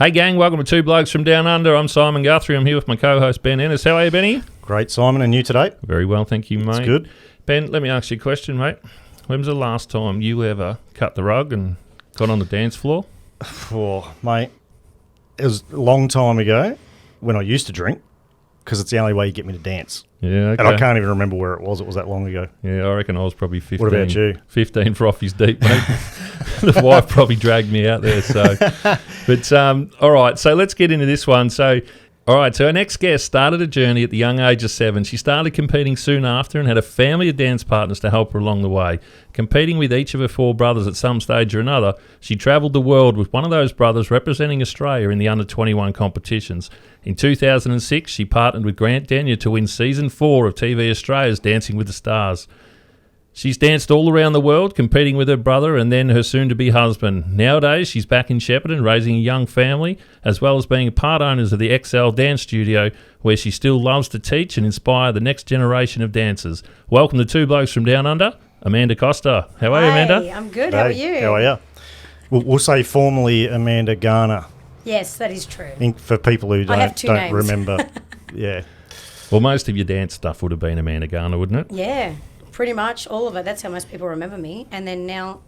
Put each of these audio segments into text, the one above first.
Hey gang, welcome to Two Blokes from Down Under. I'm Simon Guthrie. I'm here with my co-host Ben Ennis. How are you, Benny? Great, Simon, and you today? Very well, thank you, mate. That's good. Ben, let me ask you a question, mate. When was the last time you ever cut the rug and got on the dance floor? Oh, mate, it was a long time ago when I used to drink because it's the only way you get me to dance. Yeah, okay. And I can't even remember where it was. It was that long ago. Yeah, I reckon I was probably 15. What about you? 15 frothies deep, mate. The wife probably dragged me out there. So, but all right. So let's get into this one. So, all right. So our next guest started a journey at the young age of 7. She started competing soon after and had a family of dance partners to help her along the way. Competing with each of her 4 brothers at some stage or another, she travelled the world with one of those brothers representing Australia in the under-21 competitions. In 2006, she partnered with Grant Denyer to win Season 4 of TV Australia's Dancing with the Stars. She's danced all around the world, competing with her brother and then her soon-to-be husband. Nowadays, she's back in Shepparton, raising a young family, as well as being part owners of the XL Dance Studio, where she still loves to teach and inspire the next generation of dancers. Welcome to Two Blokes from Down Under, Amanda Costa. How are you, Amanda? I'm good. How are you? How are you? We'll say formerly Amanda Garner. Yes, that is true. For people who don't names. remember. Yeah. Well, most of your dance stuff would have been Amanda Garner, wouldn't it? Yeah, pretty much all of it. That's how most people remember me. And then now,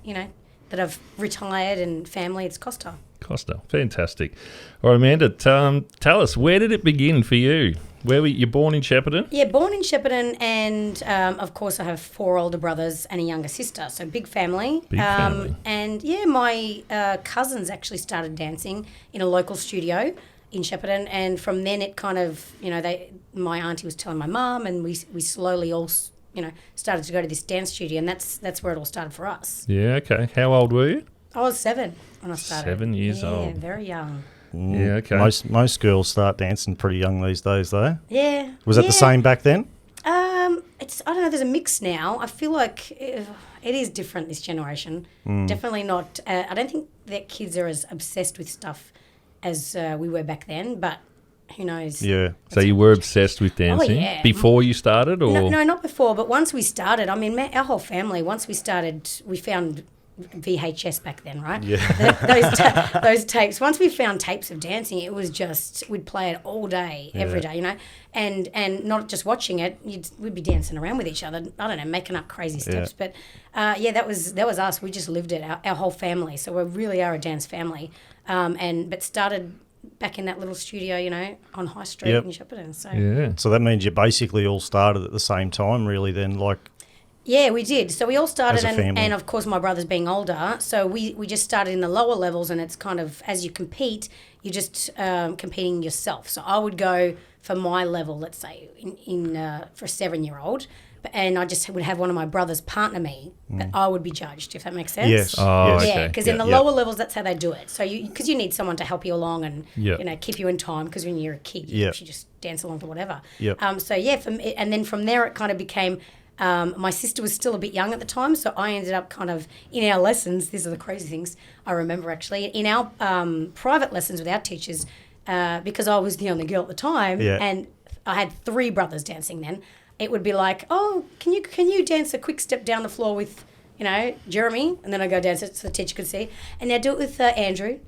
that I've retired and family, it's Costa. Costa, fantastic. All right, Amanda, tell us, where did it begin for you? Where were you born in Shepparton? Yeah, born in Shepparton, and of course I have 4 older brothers and a younger sister, so big family. Big family. And yeah, my cousins actually started dancing in a local studio in Shepparton, and from then it kind of, my auntie was telling my mum, and we slowly all, started to go to this dance studio, and that's where it all started for us. Yeah, okay. How old were you? I was 7 when I started. 7 years old. Yeah, very young. Yeah, okay. Most girls start dancing pretty young these days, though. Yeah. Was that the same back then? I don't know, there's a mix now. I feel like it is different, this generation. Definitely not, I don't think that kids are as obsessed with stuff as we were back then, but who knows? Yeah. So you were obsessed with dancing before you started? Or? No, not before, but once we started, I mean, our whole family, once we started, we found VHS back then, right? Yeah. those tapes. Once we found tapes of dancing, it was just, we'd play it all day, every day, and not just watching it. We'd be dancing around with each other. I don't know, making up crazy steps. Yeah. But that was us. We just lived it. Our whole family. So we really are a dance family. But started back in that little studio, on High Street in Shepparton. So Yeah. So that means you basically all started at the same time, really. Then, yeah, we did. So we all started, As a family. and of course my brothers being older, so we just started in the lower levels, and it's kind of, as you compete, you're just competing yourself. So I would go for my level, let's say, for a 7-year-old, and I just would have one of my brothers partner me, but I would be judged, if that makes sense. yes. Oh, yes. okay. Yeah, because in the lower levels, that's how they do it. So because you need someone to help you along and keep you in time. Because when you're a kid, you should just dance along to whatever. Yep. So yeah, and then from there it kind of became. My sister was still a bit young at the time, so I ended up kind of in our lessons. These are the crazy things I remember actually in our private lessons with our teachers, because I was the only girl at the time, and I had 3 brothers dancing then. It would be like, oh, can you dance a quick step down the floor with, Jeremy? And then I go dance it so the teacher could see. And now do it with Andrew.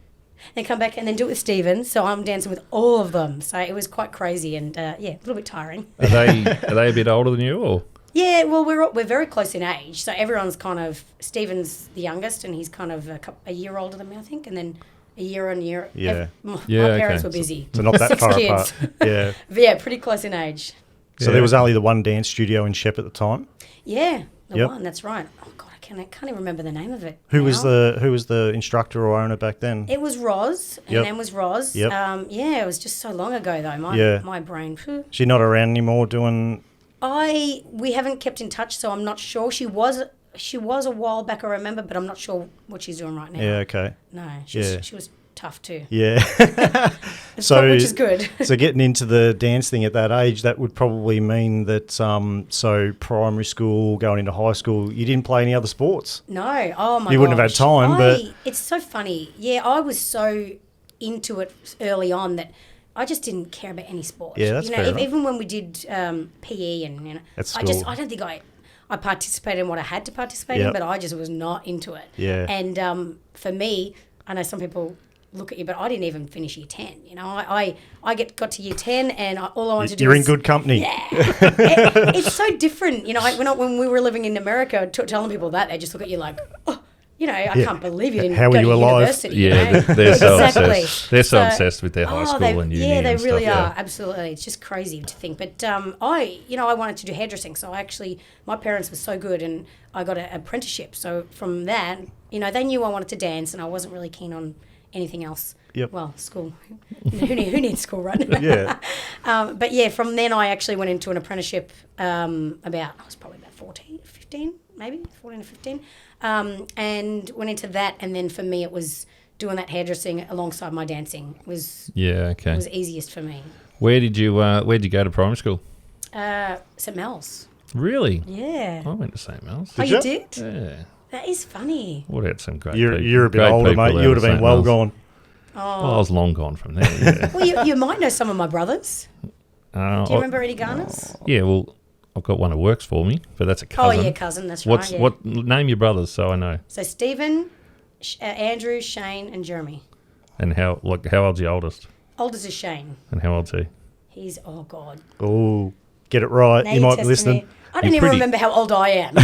Then come back and then do it with Stephen. So I'm dancing with all of them. So it was quite crazy and, a little bit tiring. Are they a bit older than you, or? Yeah, well, we're very close in age. So everyone's kind of, Stephen's the youngest and he's kind of a year older than me, I think. And then a year on year. Yeah. My parents were busy. So not that 6 far kids. apart. Yeah. Yeah, pretty close in age. So there was only the one dance studio in Shep at the time? Yeah, the one, that's right. Oh, God, I can't even remember the name of it. Who was the instructor or owner back then? It was Roz. Her name was Roz. Yep. It was just so long ago, though. My brain. She's not around anymore doing... We haven't kept in touch, so I'm not sure. She was a while back, I remember, but I'm not sure what she's doing right now. Yeah, okay. No, she was tough too. Yeah. Which is good. So getting into the dance thing at that age, that would probably mean that, so primary school, going into high school, you didn't play any other sports? No. Oh, my God. You wouldn't have had time, but... It's so funny. Yeah, I was so into it early on that I just didn't care about any sport. Yeah, that's fair enough. Even when we did PE and, At school. I don't think I participated in what I had to participate in, but I just was not into it. Yeah. And for me, I know some people look at you, but I didn't even finish year 10. You know, I got to year 10 and all I wanted to do You're was... in good company. Yeah. It's so different. You know, when we were living in America, telling people that, they just look at you like, oh, you know, I can't believe you didn't How go are you to alive? university. Yeah, you know? they're so Exactly. obsessed. They're so obsessed with their high school and uni. Yeah, they and really stuff, are. yeah. Absolutely. It's just crazy to think. But I wanted to do hairdressing. So my parents were so good and I got an apprenticeship. So from that, you know, they knew I wanted to dance and I wasn't really keen on anything else. Yep. Well, school. Who needs school, right? Yeah. But yeah, from then I actually went into an apprenticeship I was probably about 14, 15, maybe 14 or 15. And went into that. And then for me, it was doing that hairdressing alongside my dancing. It was easiest for me. Where did you go to primary school? St. Mel's. Really? Yeah. I went to St. Mel's. Oh, you did? Yeah. That is funny. What had some great people. You're a bit great older, people mate. there You would at have been St. well Mel's. gone. Oh. Well, I was long gone from there. Yeah. Well, you might know some of my brothers. Do you remember Eddie Garners? Yeah, well, I've got one who works for me, but that's a Oh, cousin. yeah, cousin. That's right. Yeah. What name your brothers so I know? So Stephen, Andrew, Shane, and Jeremy. And how old's your oldest? Oldest is Shane. And how old's he? He's, oh, God. Oh, get it right. Now You you're might be testing listening. me. I don't even remember how old I am.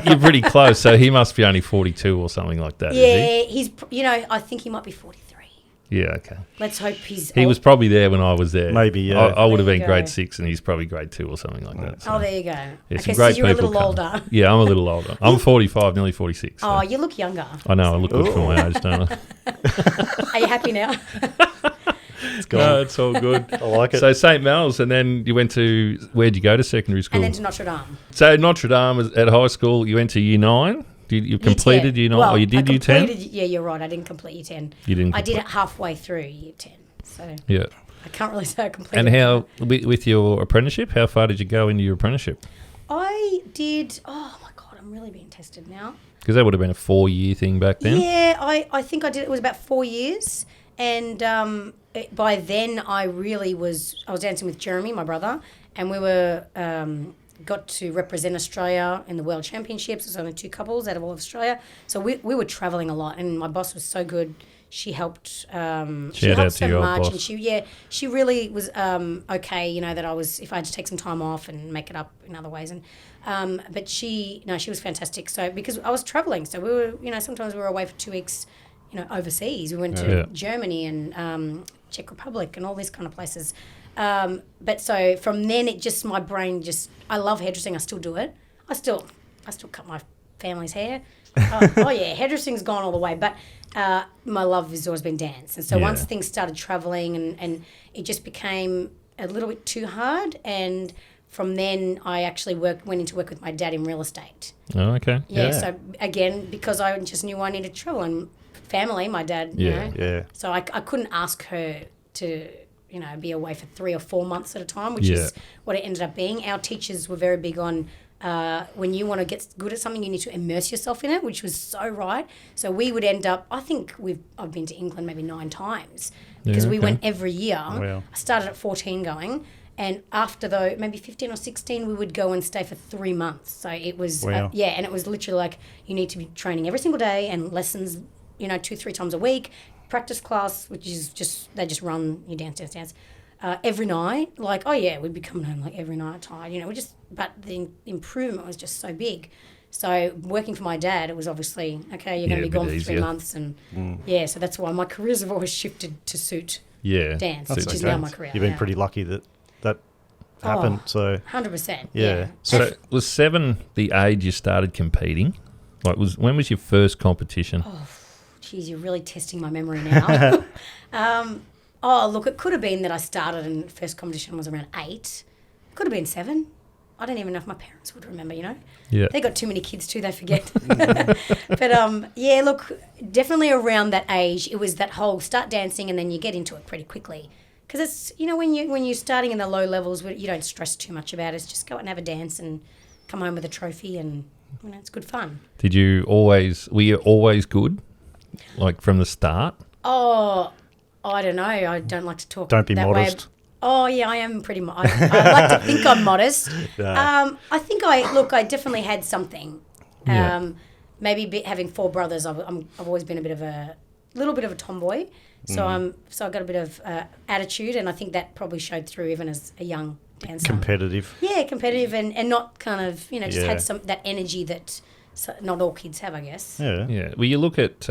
You're pretty close. So he must be only 42 or something like that. Yeah, Is he's, I think he might be 43. he? Yeah. Okay. Let's hope he's He was probably there when I was there. Maybe, yeah. I would have There you been go. grade 6 and he's probably grade 2 or something like that. So. Oh, there you go. Yeah, Okay, some so great you're a people little come. older. Yeah, I'm a little older. I'm 45, nearly 46. So. Oh, you look younger. I know. I look good for my age, don't I? Are you happy now? It's gone. No, it's all good. I like it. So St. Mel's, and then you went to, where'd you go to secondary school? And then to Notre Dame. So Notre Dame was at high school, you went to year 9? You completed year 9? Well, or you did I year 10? completed- Yeah, you're right. I didn't complete year 10. You didn't I did complete- it halfway through year 10. So Yeah. I can't really say I completed And it. how, with your apprenticeship, how far did you go into your apprenticeship? I did, oh my God, I'm really being tested now. Because that would have been a 4-year thing back then. Yeah, I think I did. It was about 4 years, and by then I was dancing with Jeremy, my brother, and we were got to represent Australia in the World Championships. There's only 2 couples out of all of Australia, so we were traveling a lot, and my boss was so good. She helped. She out helped to so your much, boss. and she really was okay. You know that if I had to take some time off and make it up in other ways, and but she was fantastic. So because I was traveling, so we were sometimes we were away for 2 weeks, overseas. We went to Germany and Czech Republic and all these kind of places. But so from then my brain I love hairdressing. I still do it. I still cut my family's hair. Oh yeah, hairdressing's gone all the way, but my love has always been dance. And so once things started traveling and it just became a little bit too hard, and from then I actually went into work with my dad in real estate. Oh, okay. Yeah. So again, because I just knew I needed to travel and family, my dad, Yeah. So I couldn't ask her to, be away for 3 or 4 months at a time, which is what it ended up being. Our teachers were very big on when you want to get good at something, you need to immerse yourself in it, which was so right. So we would end up, I think I've been to England maybe 9 times because we went every year. Wow. I started at 14 going. And after maybe 15 or 16, we would go and stay for 3 months. So it was, Wow. and it was literally like you need to be training every single day and lessons, 2-3 times a week, practice class, which is they just run you dance. Every night, like, oh yeah, we'd be coming home like every night tired, but the improvement was just so big. So working for my dad, it was obviously, okay, you're going to be gone for 3 months. And so that's why my careers have always shifted to suit dance, That's which is okay. now my career. You've been pretty lucky that happened. So 100%. yeah. So was 7 the age you started competing? Like, when was your first competition? Geez, you're really testing my memory now. Look, it could have been that I started and first competition was around 8. It could have been 7. I don't even know if my parents would remember, Yeah. They got too many kids too, they forget. But, look, definitely around that age, it was that whole start dancing and then you get into it pretty quickly. Because it's, when you're starting in the low levels, you don't stress too much about it. It's just go out and have a dance and come home with a trophy and, it's good fun. Were you always good? Like from the start? Oh, I don't know. I don't like to talk Don't be that modest. way. Oh, yeah, I am pretty I like to think I'm modest. No. I think I definitely had something. Yeah. Maybe having 4 brothers, I've always been a little bit of a tomboy. So I got a bit of attitude, and I think that probably showed through even as a young dancer. Competitive. Yeah, competitive and not kind of, just Yeah. had that energy that not all kids have, I guess. Yeah. Yeah. Well, you look at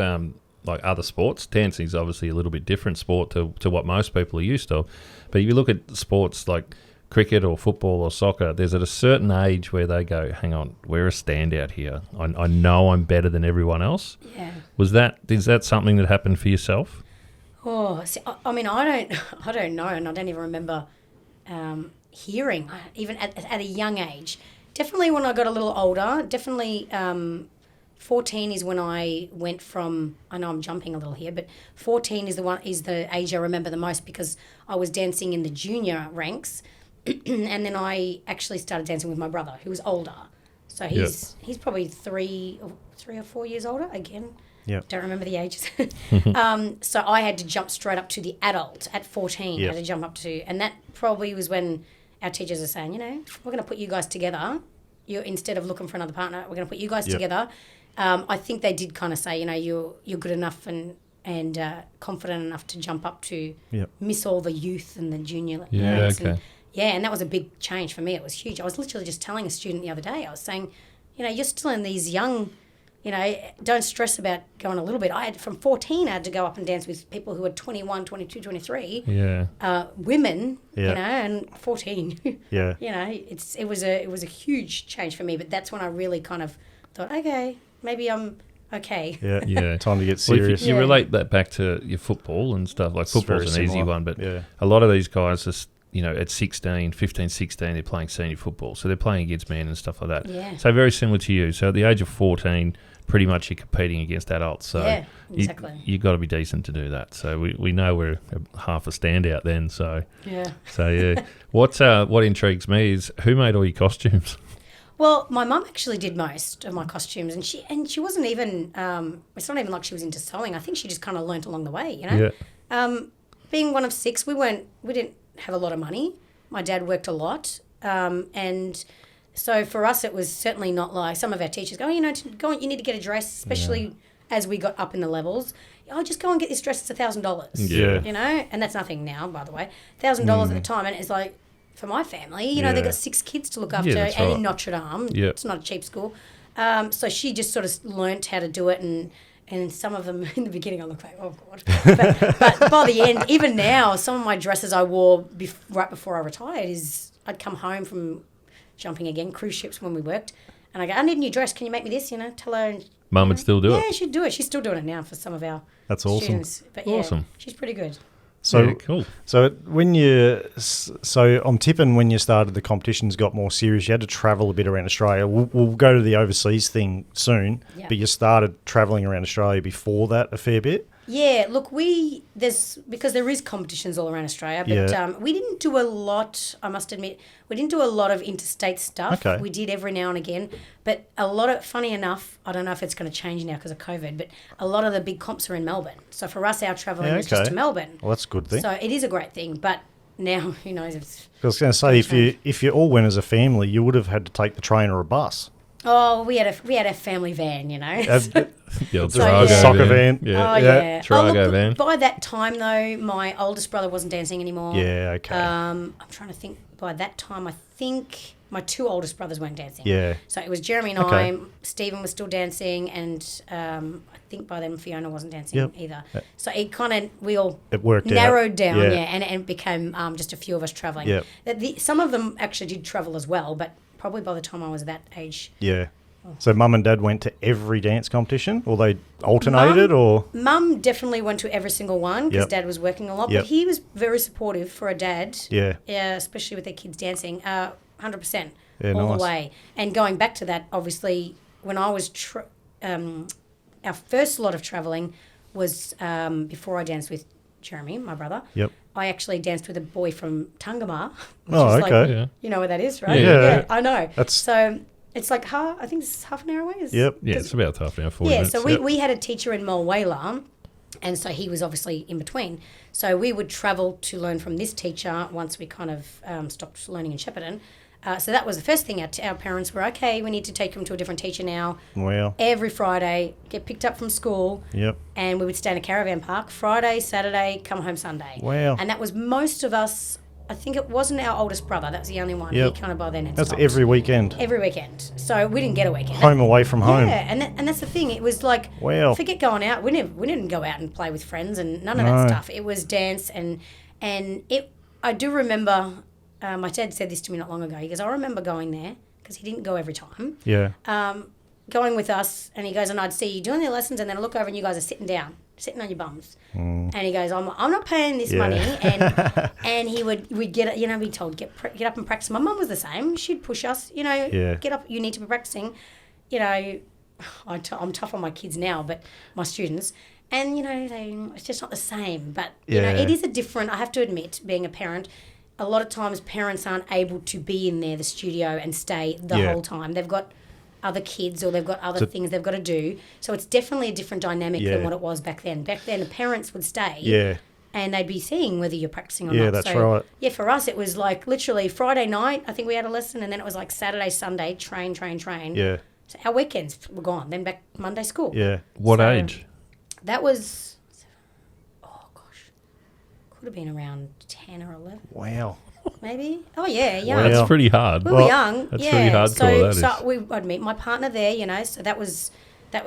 like other sports. Dancing's obviously a little bit different sport to what most people are used to. But if you look at sports like cricket or football or soccer, there's at a certain age where they go, hang on, we're a standout here. I know I'm better than everyone else. Yeah. Is that something that happened for yourself? Oh, see, I mean, I don't know, and I don't even remember hearing, even at a young age. Definitely when I got a little older, 14 is when I went from, I know I'm jumping a little here, but 14 is the age I remember the most because I was dancing in the junior ranks, and then I actually started dancing with my brother, who was older. So he's probably 3 or 4 years older, again. Yep. Don't remember the ages. So I had to jump straight up to the adult at 14. Yep. I had to jump up to, and that probably was when our teachers are saying, we're going to put you guys together. Instead of looking for another partner, we're going to put you guys together. I think they did kind of say, you're good enough and confident enough to jump up to miss all the youth and the junior ranks. Okay. And that was a big change for me. It was huge. I was literally just telling a student the other day, I was saying, you're still in these young, don't stress about going a little bit. From 14, I had to go up and dance with people who were 21, 22, 23. Yeah. Women, and 14. Yeah. It was a huge change for me, but that's when I really kind of thought, okay, maybe I'm okay. Yeah. Yeah. Time to get Well, serious. if you relate that back to your football and stuff, like football's very an easy similar. one, but Yeah. a lot of these guys are, at 16, 15, 16, they're playing senior football. So they're playing against men and stuff like that. Yeah. So very similar to you. So at the age of 14, pretty much you're competing against adults. So Yeah, exactly. you've got to be decent to do that. So we know we're half a standout then. So Yeah. what intrigues me is who made all your costumes? Well, my mum actually did most of my costumes, and she wasn't even. It's not even like she was into sewing. I think she just kind of learnt along the way, Yeah. Being one of 6, we didn't have a lot of money. My dad worked a lot, and so for us, it was certainly not like some of our teachers go, you need to get a dress, especially as we got up in the levels. Just go and get this dress. It's $1,000. Yeah. And that's nothing now, by the way. $1,000 at the time, and it's like. For my family, they got 6 kids to look after, that's and right. in Notre Dame, Yeah. it's not a cheap school. So she just sort of learnt how to do it, and some of them in the beginning I looked like, oh God. But by the end, even now, some of my dresses I wore right before I retired I'd come home from jumping again, cruise ships when we worked, and I go, I need a new dress, can you make me this, tell her. And, Mum would still do yeah, it. she'd do it. She's still doing it now for some of our That's awesome. students. But Awesome. she's pretty good. So Yeah, cool. So I'm tipping when you started the competitions got more serious, you had to travel a bit around Australia. We'll go to the overseas thing soon, Yeah. but you started travelling around Australia before that a fair bit. Yeah, look, because there is competitions all around Australia, but we didn't do a lot, I must admit, we didn't do a lot of interstate stuff. Okay. We did every now and again, but funny enough, I don't know if it's going to change now because of COVID, but a lot of the big comps are in Melbourne. So for us, our travelling was just to Melbourne. Well, that's a good thing. So it is a great thing, but now, who knows? I was going to say, if you all went as a family, you would have had to take the train or a bus. Oh, we had a family van, The old So, Tarago yeah. Soccer van. Yeah. Oh, yeah. Tarago van. By that time, though, my oldest brother wasn't dancing anymore. Yeah, okay. I'm trying to think. By that time, I think my 2 oldest brothers weren't dancing. Yeah. So it was Jeremy and Okay. I. Stephen was still dancing, and I think by then Fiona wasn't dancing either. So it kind of It worked out. narrowed down, Yeah. and it became just a few of us travelling. Yep. Some of them actually did travel as well, but probably by the time I was that age. Yeah. So mum and dad went to every dance competition, or they alternated, or? Mum definitely went to every single one because Yep. Dad was working a lot, Yep. but he was very supportive for a dad. Yeah. Especially with their kids dancing, 100% Yeah, all nice. the way. And going back to that, obviously, when I was our first lot of travelling was before I danced with Jeremy, my brother. Yep. I actually danced with a boy from Tungamar. Which Oh, is okay. Like, Yeah. you know where that is, right? Yeah. I know. That's- So it's like I think it's half an hour away. Yep. Yeah, it's about half an hour, 40 Yeah, minutes. so we had a teacher in Mulwala, and so he was obviously in between. So we would travel to learn from this teacher once we kind of stopped learning in Shepparton. So that was the first thing. Our parents were, okay, we need to take them to a different teacher now. Wow. Every Friday, get picked up from school. Yep. And we would stay in a caravan park Friday, Saturday, come home Sunday. Wow. And that was most of us. I think it wasn't our oldest brother. That was the only one. Yep. He kind of by then had That's stopped. every weekend. Every weekend. So we didn't get a weekend. Home away from home. Yeah, and that's the thing. It was like, Wow. forget going out. We didn't go out and play with friends and none of that stuff. It was dance and it. I do remember. My dad said this to me not long ago. He goes, I remember going there because he didn't go every time. Yeah. Going with us, and he goes, and I'd see you doing the lessons, and then I look over and you guys are sitting down, sitting on your bums. And he goes, I'm not paying this money. And we'd get, be told, get up and practice. My mum was the same. She'd push us, get up, you need to be practicing. I'm tough on my kids now, but my students. And, it's just not the same. But, it is a different, I have to admit, being a parent, a lot of times parents aren't able to be in there, the studio, and stay the whole time. They've got other kids or they've got other things they've got to do. So it's definitely a different dynamic than what it was back then. Back then, the parents would stay and they'd be seeing whether you're practicing or not. Yeah, that's right. Yeah, for us, it was like literally Friday night, I think we had a lesson, and then it was like Saturday, Sunday, train. Yeah. So our weekends were gone. Then back Monday school. Yeah. What age? That was, could have been around 10 or 11. Wow. Maybe. Oh, yeah, young. Wow. That's pretty hard. We were young. That's yeah. pretty hardcore, So I'd meet my partner there, so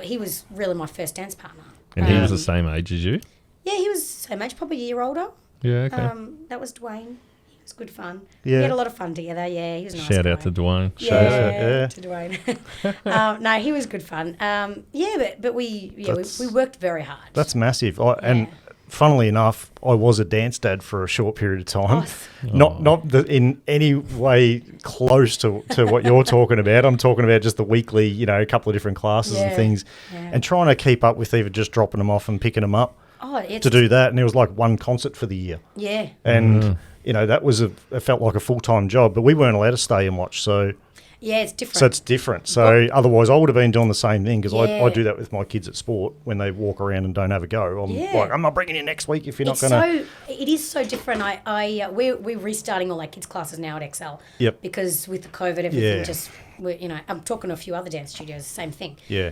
he was really my first dance partner. And he was the same age as you? Yeah, he was the same age, probably a year older. Yeah, okay. That was Dwayne. He was good fun. Yeah. We had a lot of fun together. Yeah, he was a nice Shout guy. out to Dwayne. Yeah, to Dwayne. No, he was good fun. But we worked very hard. That's massive. And funnily enough, I was a dance dad for a short period of time. Not in any way close to what you're talking about. I'm talking about just the weekly, a couple of different classes and things, and trying to keep up with either just dropping them off and picking them up to do that. And there was like one concert for the year. Yeah. And, that was it felt like a full-time job, but we weren't allowed to stay and watch. So yeah, it's different. So it's different. So otherwise I would have been doing the same thing because I do that with my kids at sport when they walk around and don't have a go. I'm like, I'm not bringing you next week if you're not going to. It is so different. We're restarting all our kids' classes now at Excel. Yep. Because with the COVID, everything just, I'm talking to a few other dance studios, same thing. Yeah.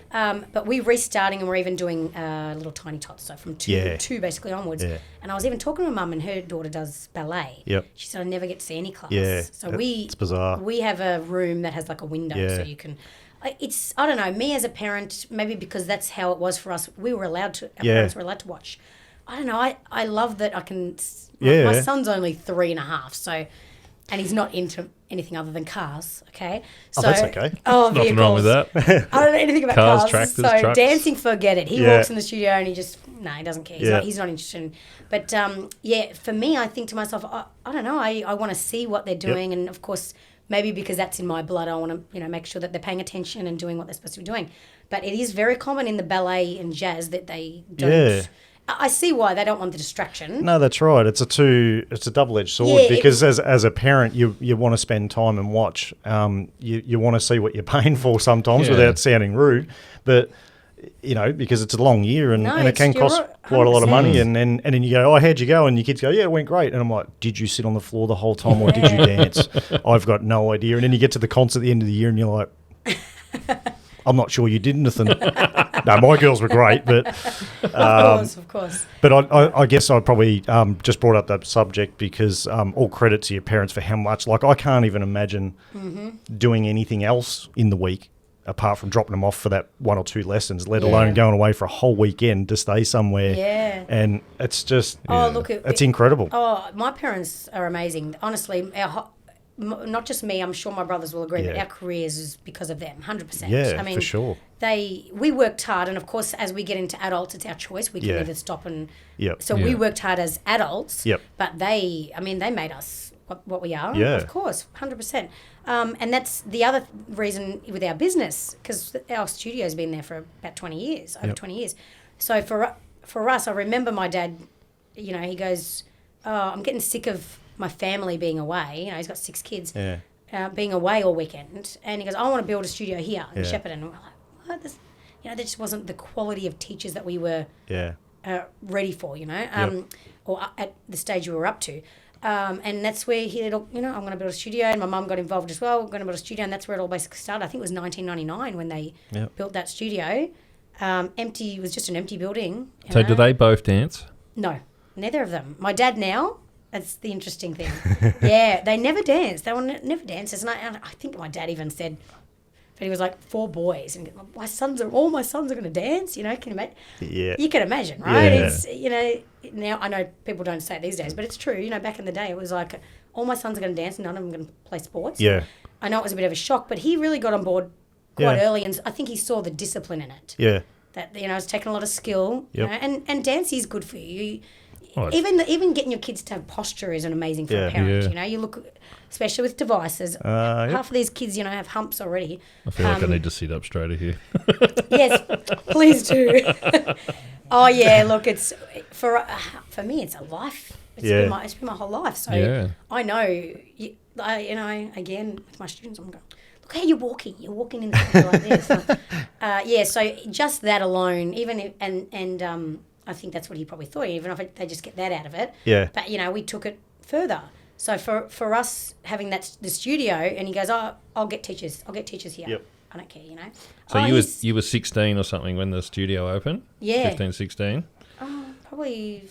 But we're restarting and we're even doing little tiny tots, so from two basically onwards. Yeah. And I was even talking to my mum, and her daughter does ballet. Yep. She said, I never get to see any class. Yeah. So it's bizarre. We have a room that has like a window so you can. I don't know, me as a parent, maybe because that's how it was for us, our parents were allowed to watch. I don't know, I love that I can, my son's only 3.5, so, and he's not into anything other than cars, okay? So, that's okay. Oh, Nothing wrong with that. I don't know anything about Cars, cars. tractors, So trucks. dancing, forget it. He walks in the studio and he doesn't care. He's not interested in, but for me, I think to myself, I don't know, I want to see what they're doing, and of course, maybe because that's in my blood, I want to, make sure that they're paying attention and doing what they're supposed to be doing. But it is very common in the ballet and jazz that they don't. Yeah. I see why they don't want the distraction. No, that's right. It's a double-edged sword because as a parent, you want to spend time and watch. You want to see what you're paying for sometimes without sounding rude, but because it's a long year and it can cost quite a lot of money. And then you go, how'd you go? And your kids go, it went great. And I'm like, did you sit on the floor the whole time or did you dance? I've got no idea. And then you get to the concert at the end of the year and you're like, I'm not sure you did anything. No, my girls were great, but of course. But I guess I probably just brought up that subject because all credit to your parents for how much. Like I can't even imagine doing anything else in the week apart from dropping them off for that 1 or 2 lessons, let alone going away for a whole weekend to stay somewhere. Yeah. And it's just, look, it's incredible. Oh, my parents are amazing. Honestly, not just me, I'm sure my brothers will agree, but our careers is because of them, 100%. Yeah, for sure. We worked hard, and of course, as we get into adults, it's our choice. We can either stop and... So we worked hard as adults, but they made us what we are. Yeah. Of course, 100%. And that's the other reason with our business, because our studio's been there for about 20 years, over 20 years. So for us, I remember my dad, he goes, I'm getting sick of my family being away. He's got 6 kids, being away all weekend. And he goes, I want to build a studio here in Shepparton. And we're like, what? There just wasn't the quality of teachers that we were ready for, or at the stage we were up to. And that's where he, I'm going to build a studio, and my mum got involved as well. We're going to build a studio, and that's where it all basically started. I think it was 1999 when they built that studio. Empty, it was just an empty building. So do they both dance? No, neither of them. My dad now, that's the interesting thing. Yeah, they never danced. They were never dancers. And I think my dad even said, but he was like 4 boys, and all my sons are going to dance. Can you imagine? Yeah. You can imagine, right? Yeah. It's, now I know people don't say it these days, but it's true. Back in the day, it was like all my sons are going to dance and none of them are going to play sports. Yeah. I know it was a bit of a shock, but he really got on board quite early, and I think he saw the discipline in it. Yeah. That, it's taken a lot of skill, and dance is good for you. Oh, Even getting your kids to have posture is an amazing for a parent. Yeah. You look, especially with devices. Half of these kids, have humps already. I feel like I need to sit up straighter here. Yes, please do. Oh yeah, look, it's for me, it's a life. It's been my whole life. So I know, again with my students, I'm going, look how you're walking. You're walking in like this. So just that alone, and I think that's what he probably thought, even if they just get that out of it. Yeah. But, we took it further. So for us having the studio, and he goes, I'll get teachers. I'll get teachers here. Yep. I don't care, So you were 16 or something when the studio opened? Yeah. 15, 16? Probably,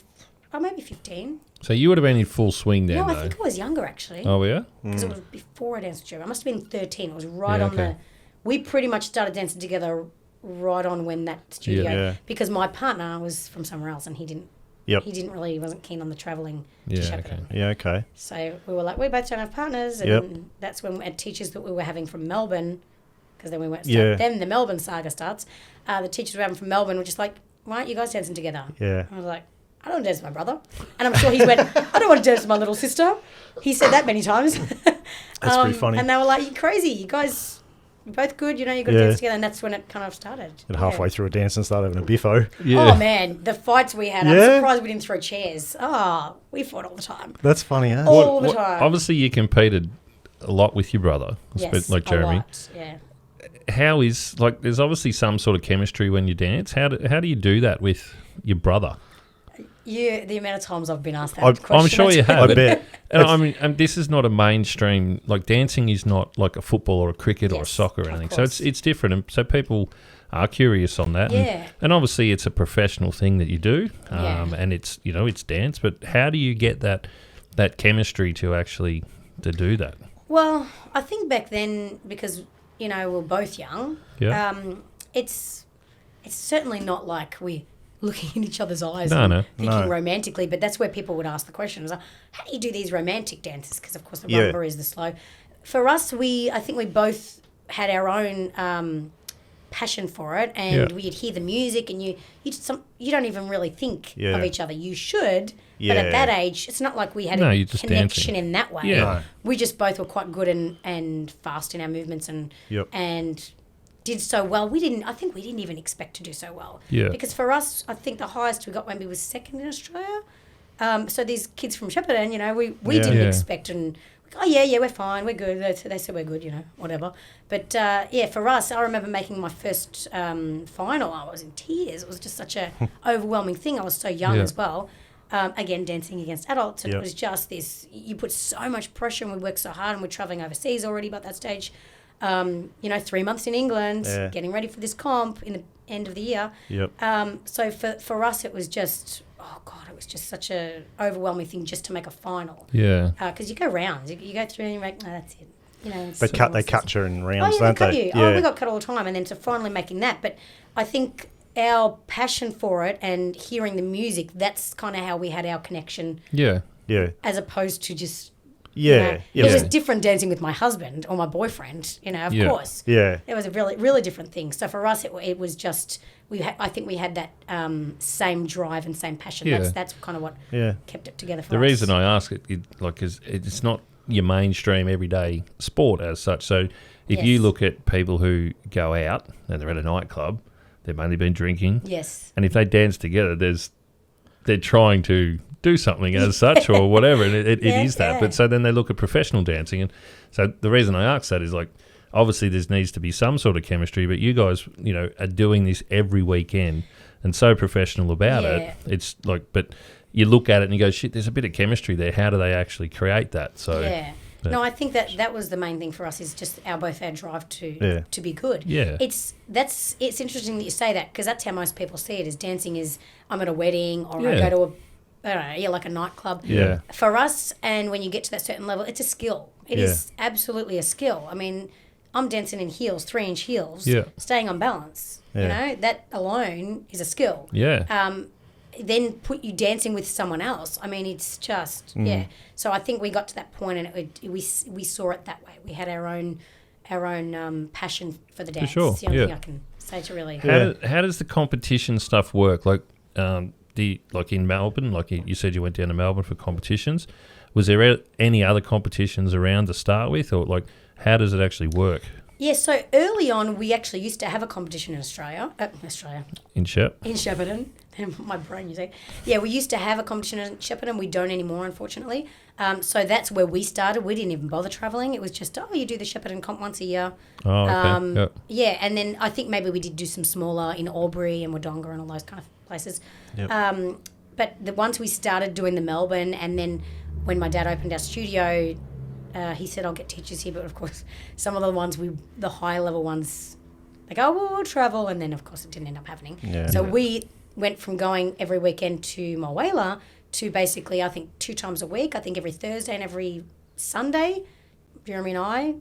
maybe 15. So you would have been in full swing then, No, though? I think I was younger, actually. Oh, yeah? Because it was before I danced with Joe. I must have been 13. It was right on the... We pretty much started dancing together right on when that studio... Yeah. Because my partner was from somewhere else, and he didn't... Yep. He wasn't keen on the travelling to Shepparton. Yeah, okay. So we were like, we both don't have partners, and that's when we had teachers that we were having from Melbourne, because then we went. Then the Melbourne saga starts. The teachers we were having from Melbourne were just like, why aren't you guys dancing together? Yeah. I was like, I don't want to dance with my brother, and I'm sure he went, I don't want to dance with my little sister. He said that many times. That's pretty funny. And they were like, you're crazy. You guys. You're both good, you've got to dance together, and that's when it kind of started. And halfway through a dance and start having a biffo. Yeah. Oh, man, the fights we had, I'm surprised we didn't throw chairs. Oh, we fought all the time. That's funny, huh? All the time. Obviously, you competed a lot with your brother, Yes, like Jeremy. a lot, yeah. How is, there's obviously some sort of chemistry when you dance. How do you do that with your brother? The amount of times I've been asked that question. I'm sure you have. I bet. And this is not a mainstream, dancing is not like a football or a cricket or a soccer or anything. So it's different. And so people are curious on that. Yeah. And obviously it's a professional thing that you do. And it's, it's dance. But how do you get that chemistry to actually to do that? Well, I think back then, because, we were both young, it's certainly not like we looking in each other's eyes thinking romantically, but that's where people would ask the question. It was like, how do you do these romantic dances? Because, of course, the rumba is the slow. For us, I think we both had our own passion for it, and we'd hear the music, and you don't even really think of each other. You should, but at that age, it's not like we had a connection in that way. Yeah. We just both were quite good and fast in our movements, and did so well. I think we didn't even expect to do so well. Yeah. Because for us, I think the highest we got maybe was second in Australia. So these kids from Shepparton, we didn't expect, and we're fine, we're good. They said we're good, whatever. But for us, I remember making my first final. I was in tears. It was just such a overwhelming thing. I was so young as well. Again, dancing against adults, and it was just this. You put so much pressure, and we worked so hard, and we're traveling overseas already by that stage. 3 months in England, getting ready for this comp in the end of the year. Yep. So for us, it was just, it was just such a overwhelming thing just to make a final. Yeah. Because you go rounds, you go through and you're like, no, that's it. They cut you in rounds, don't don't they? Yeah. We got cut all the time, and then to finally making that. But I think our passion for it and hearing the music, that's kind of how we had our connection. Yeah. Yeah. As opposed to just... Yeah. It was different dancing with my husband or my boyfriend, of course. Yeah. It was a really, really different thing. So for us, it was just, I think we had that same drive and same passion. Yeah. That's kind of what kept it together for us. The reason I ask it, is it's not your mainstream everyday sport as such. So if you look at people who go out and they're at a nightclub, they've only been drinking. Yes. And if they dance together, they're trying to do something as such or whatever, and it is that. But so then they look at professional dancing, and so the reason I ask that is obviously there needs to be some sort of chemistry, but you guys are doing this every weekend and so professional about it. It's but you look at it and you go, shit, there's a bit of chemistry there. How do they actually create that? So yeah. No, I think that was the main thing for us, is just our drive to be good. Yeah. It's interesting that you say that, because that's how most people see it, is dancing is, I'm at a wedding or I go to like a nightclub. Yeah. For us, and when you get to that certain level, it's a skill. It is absolutely a skill. I mean, I'm dancing in heels, 3-inch heels, staying on balance. Yeah. You know, that alone is a skill. Yeah. Then put you dancing with someone else. I mean, it's just So I think we got to that point, and we saw it that way. We had our own passion for the dance. For sure. It's the only thing I can say to really. How does the competition stuff work? Like like in Melbourne, like you said, you went down to Melbourne for competitions. Was there any other competitions around to start with, or like how does it actually work? Yeah, so early on, we actually used to have a competition in Australia. In Shepparton. My brain, you say. Yeah, we used to have a competition in Shepparton. We don't anymore, unfortunately. So that's where we started. We didn't even bother travelling. It was just, you do the Shepparton comp once a year. Oh, okay. Yeah, and then I think maybe we did do some smaller in Albury and Wodonga and all those kind of places. Yep. But once we started doing the Melbourne, and then when my dad opened our studio, he said, I'll get teachers here. But, of course, some of the ones, the higher level ones, they go, we'll travel. And then, of course, it didn't end up happening. Yeah. So we went from going every weekend to Mulwala to basically, I think, 2 times a week. I think every Thursday and every Sunday, Jeremy and I,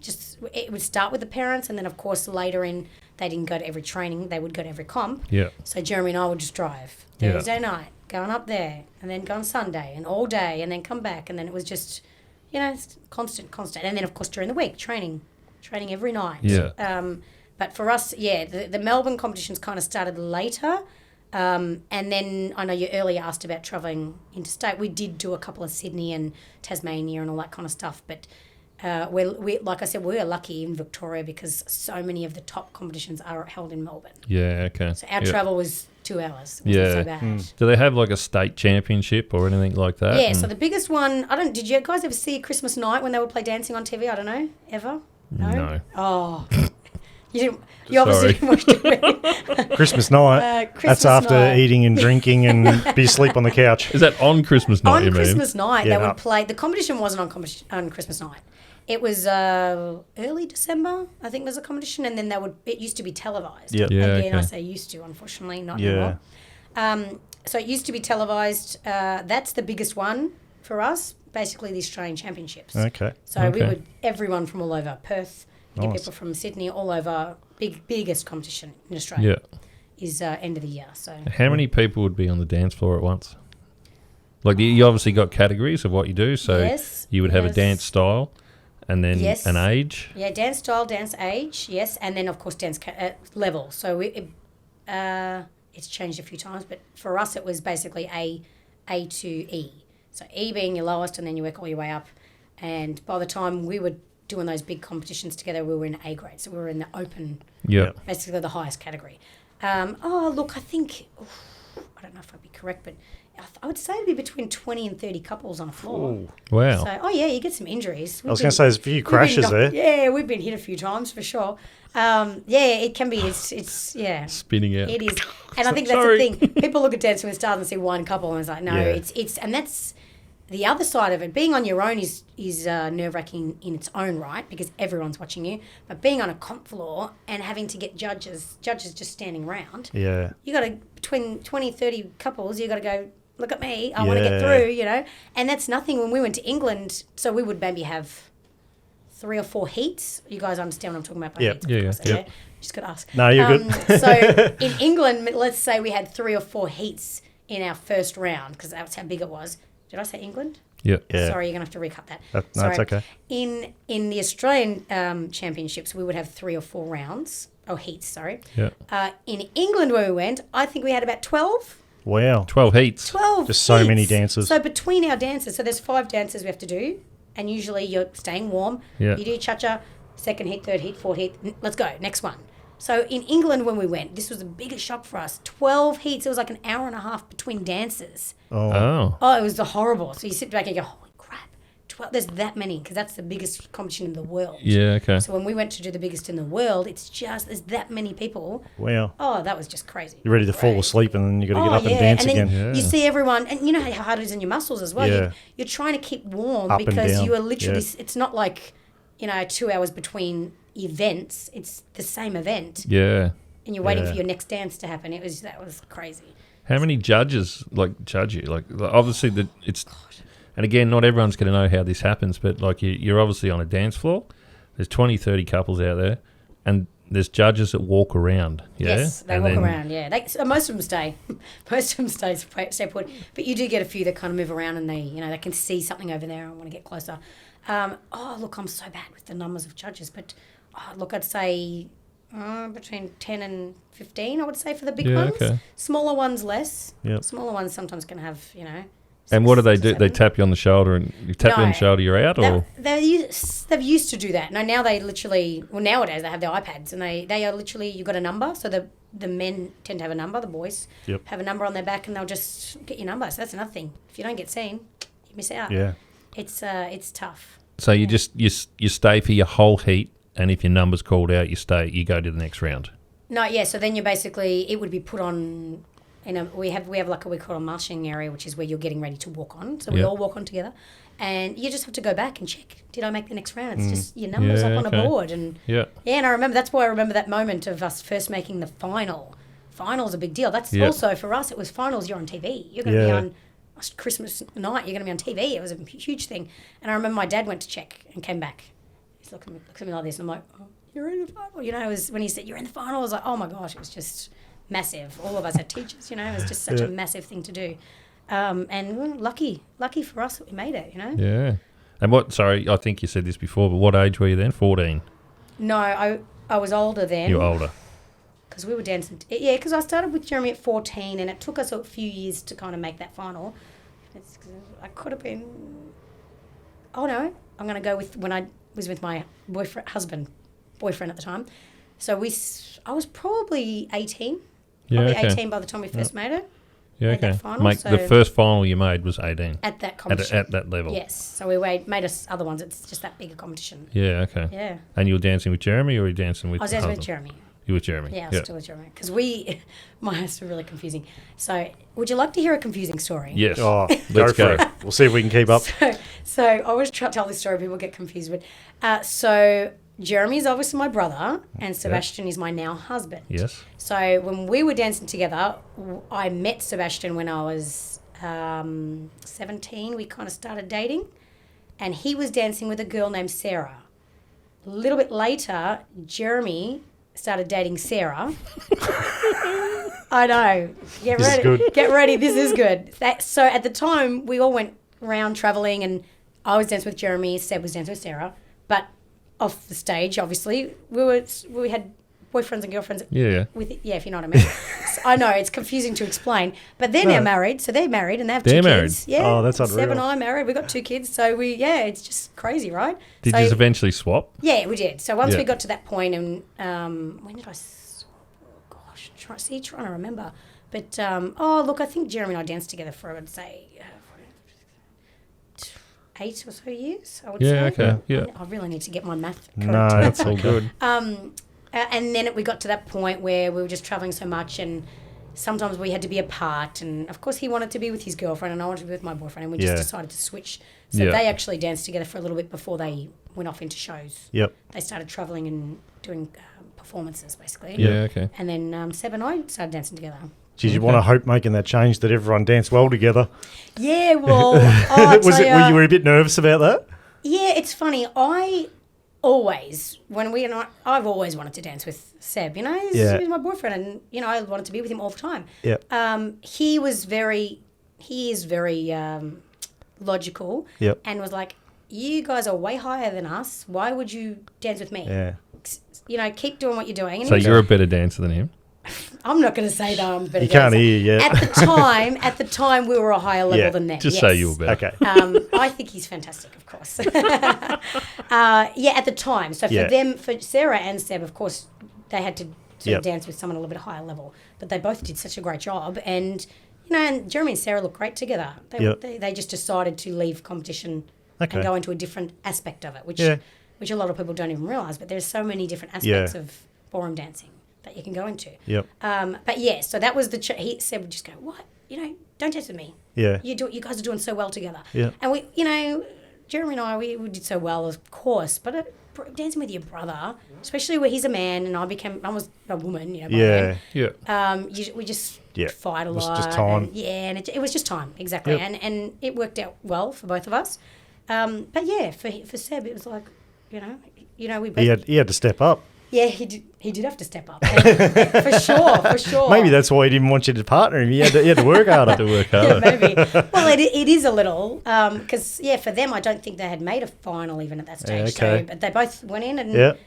it would start with the parents. And then, of course, later in, they didn't go to every training. They would go to every comp. Yeah. So Jeremy and I would just drive Thursday night, going up there, and then go on Sunday and all day, and then come back. And then it was just, it's constant. And then, of course, during the week, training every night. Yeah. But for us, the Melbourne competitions kind of started later. And then I know you earlier asked about travelling interstate. We did do a couple of Sydney and Tasmania and all that kind of stuff. But we like I said, we're lucky in Victoria because so many of the top competitions are held in Melbourne. Yeah, okay. So our travel was 2 hours. It wasn't so bad. Do they have like a state championship or anything like that? Yeah, so the biggest one, did you guys ever see Christmas night when they would play dancing on TV? I don't know. Ever? No. Oh. You obviously didn't watch TV. Christmas night. That's after eating and drinking and be asleep on the couch. Is that on Christmas night, Christmas night, they would play. The competition wasn't on Christmas night. It was early December, I think, was a competition, and then it used to be televised. Yep. Yeah. Again, I say used to, unfortunately, not anymore. So it used to be televised. That's the biggest one for us, basically the Australian Championships. Okay. So we would, everyone from all over Perth, get people from Sydney, all over, biggest competition in Australia is end of the year. So how many people would be on the dance floor at once? Like you obviously got categories of what you do, so you would have a dance style and then an age. Yeah, dance style, dance age, yes, and then of course dance level. So it's changed a few times, but for us it was basically A to E. So E being your lowest, and then you work all your way up. And by the time we were doing those big competitions together, we were in A grade, so we were in the open, basically the highest category. I think, I don't know if I'd be correct, but I would say it'd be between 20 and 30 couples on a floor. Ooh. Wow. So, you get some injuries. I was going to say there's a few crashes there. Yeah, we've been hit a few times for sure. It can be, it's spinning out. It is. And I think that's the thing. People look at Dancing with Stars and see one couple and it's like, no, it's, and that's the other side of it. Being on your own is nerve-wracking in its own right because everyone's watching you. But being on a comp floor and having to get judges just standing around. Yeah. You got to, between 20, 30 couples, you got to go, look at me, I want to get through, And that's nothing. When we went to England, so we would maybe have 3 or 4 heats. You guys understand what I'm talking about by heats? Yeah. Just got to ask. No, you're good. So in England, let's say we had 3 or 4 heats in our first round because that's how big it was. Did I say England? Yeah. Sorry, you're going to have to recut that. That's okay. In the Australian championships, we would have 3 or 4 rounds. Oh, heats, sorry. Yeah. In England where we went, I think we had about 12. Wow. 12 heats. 12 Just so many dances. So between our dances, so there's 5 dances we have to do, and usually you're staying warm. Yeah. You do cha-cha, second heat, third heat, fourth heat. Let's go, next one. So in England when we went, this was the biggest shock for us. 12 heats. It was like an hour and a half between dances. Oh. Oh, it was horrible. So you sit back and you go, holy crap, there's that many because that's the biggest competition in the world. Yeah, okay. So when we went to do the biggest in the world, it's just there's that many people. Wow. Oh, that was just crazy. You're ready to fall asleep and then you got to get up and dance then again. Yeah. you see everyone, and you know how hard it is in your muscles as well. Yeah. You're trying to keep warm Up and because down. you are literally. Yeah. It's not like 2 hours between events. It's the same event, Yeah. and you're waiting Yeah. for your next dance to happen. That was crazy. How many judges judge you? Like obviously it's, and again, not everyone's going to know how this happens, but like you're obviously on a dance floor. There's 20, 30 couples out there, and there's judges that walk around. Yeah? Yes, they walk around. Yeah, most of them stay. Most of them stay put. But you do get a few that kind of move around, and they can see something over there and want to get closer. Look, I'm so bad with the numbers of judges, but look, I'd say between 10 and 15, I would say, for the big ones. Okay. Smaller ones, less. Yep. Smaller ones sometimes can have, And what do they 6 to do? They 7. tap you on the shoulder, and you tap you on the shoulder, you're out, or They've used to do that. No, now they literally, nowadays they have their iPads, and they are literally, you've got a number, so the men tend to have a number, the boys have a number on their back, and they'll just get your number. So that's another thing. If you don't get seen, you miss out. Yeah. It's tough. so you just you stay for your whole heat, and if your number's called out, you go to the next round. No, yeah. So then it would be put on. We have like we call a marching area, which is where you're getting ready to walk on. So we all walk on together, and you just have to go back and check. Did I make the next round? It's just your numbers up on a board, and and I remember that's why I remember that moment of us first making the final. Final's a big deal. That's also for us. It was finals. You're on TV. You're going to be on Christmas night. You're going to be on TV. It was a huge thing. And I remember my dad went to check and came back. He's looks at me like this, and I'm like, oh, you're in the final. It was when he said you're in the final. I was like, oh my gosh, it was just massive. All of us had teachers. It was just such a massive thing to do. And we were lucky for us that we made it. Yeah. And sorry, I think you said this before, but what age were you then? 14. No, I was older then. You were older. Because we were dancing. Because I started with Jeremy at 14, and it took us a few years to kind of make that final. I could have been. Oh no, I'm going to go with when I was with my boyfriend at the time. So I was probably 18. Probably 18 by the time we first made it. Yeah, made okay. that final, The first final you made was 18. At that competition. At that level. Yes. So we made us other ones. It's just that bigger competition. Yeah, okay. Yeah. And you were dancing with Jeremy, or were you dancing with I was dancing with Jeremy. You were Jeremy? Yeah, I was still with Jeremy. Because my house was really confusing. So would you like to hear a confusing story? Yes. Oh, Let's go for it. We'll see if we can keep up. So I always try to tell this story, people get confused with. So Jeremy is obviously my brother, and Sebastian is my now husband. Yes. So when we were dancing together, I met Sebastian when I was 17. We kind of started dating, and he was dancing with a girl named Sarah. A little bit later, Jeremy started dating Sarah. I know. Get This ready. is good. Get ready. This is good. So at the time, we all went around traveling, and I was dancing with Jeremy. Seb was dancing with Sarah. But off the stage, obviously, we had boyfriends and girlfriends. Yeah. If you know what I mean. So I know it's confusing to explain, but they're now married. So they're married and they have 2 kids. Married? Yeah. Oh, that's unreal. Seb and I are married. We got 2 kids. So it's just crazy, right? Did so, you eventually swap? Yeah, we did. So once Yeah. we got to that point, and when did I? Trying to remember. But I think Jeremy and I danced together for, I would say, 8 or so years. I would say. Yeah. Okay. Yeah. I really need to get my math correct. No, That's all good. And then we got to that point where we were just traveling so much, and sometimes we had to be apart. And of course, he wanted to be with his girlfriend, and I wanted to be with my boyfriend, and we just decided to switch. So they actually danced together for a little bit before they went off into shows. Yep. They started traveling and doing performances, basically. Yeah. Okay. And then Seb and I started dancing together. Geez, you want to hope making that change that everyone danced well together. Yeah, well, I'll you were a bit nervous about that? Yeah, it's funny. I've always wanted to dance with Seb. He's my boyfriend, and I wanted to be with him all the time. Yep. He is very logical. Yep. And was like, "You guys are way higher than us. Why would you dance with me? Yeah. Keep doing what you're doing." And So you're a better dancer than him? I'm not going to say that I'm a better. You can't dancer. hear you yet. At the time, we were a higher level than them. Just yes. say you were better. Okay. I think he's fantastic, of course. At the time. So for Sarah and Seb, of course, they had to sort of dance with someone a little bit higher level. But they both did such a great job. And, and Jeremy and Sarah look great together. They just decided to leave competition Okay. and go into a different aspect of it, which a lot of people don't even realise. But there's so many different aspects of ballroom dancing that you can go into. Yep. But yeah, so that was he said, we just go, what? Don't dance with me. Yeah. You guys are doing so well together. Yeah. And we, Jeremy and I, we did so well, of course, but dancing with your brother, especially where he's a man and I was a woman, by then. Yeah. We just Yeah. fight a It was lot. just time. And it was just time, exactly. Yep. And it worked out well for both of us. But yeah, for Seb, it was like, we both... He had to step up. Yeah, he did have to step up. For sure. Maybe that's why he didn't want you to partner him. He had to work harder. Yeah, maybe. Well, it is a little, because, for them, I don't think they had made a final even at that stage. Okay. So, but they both went in and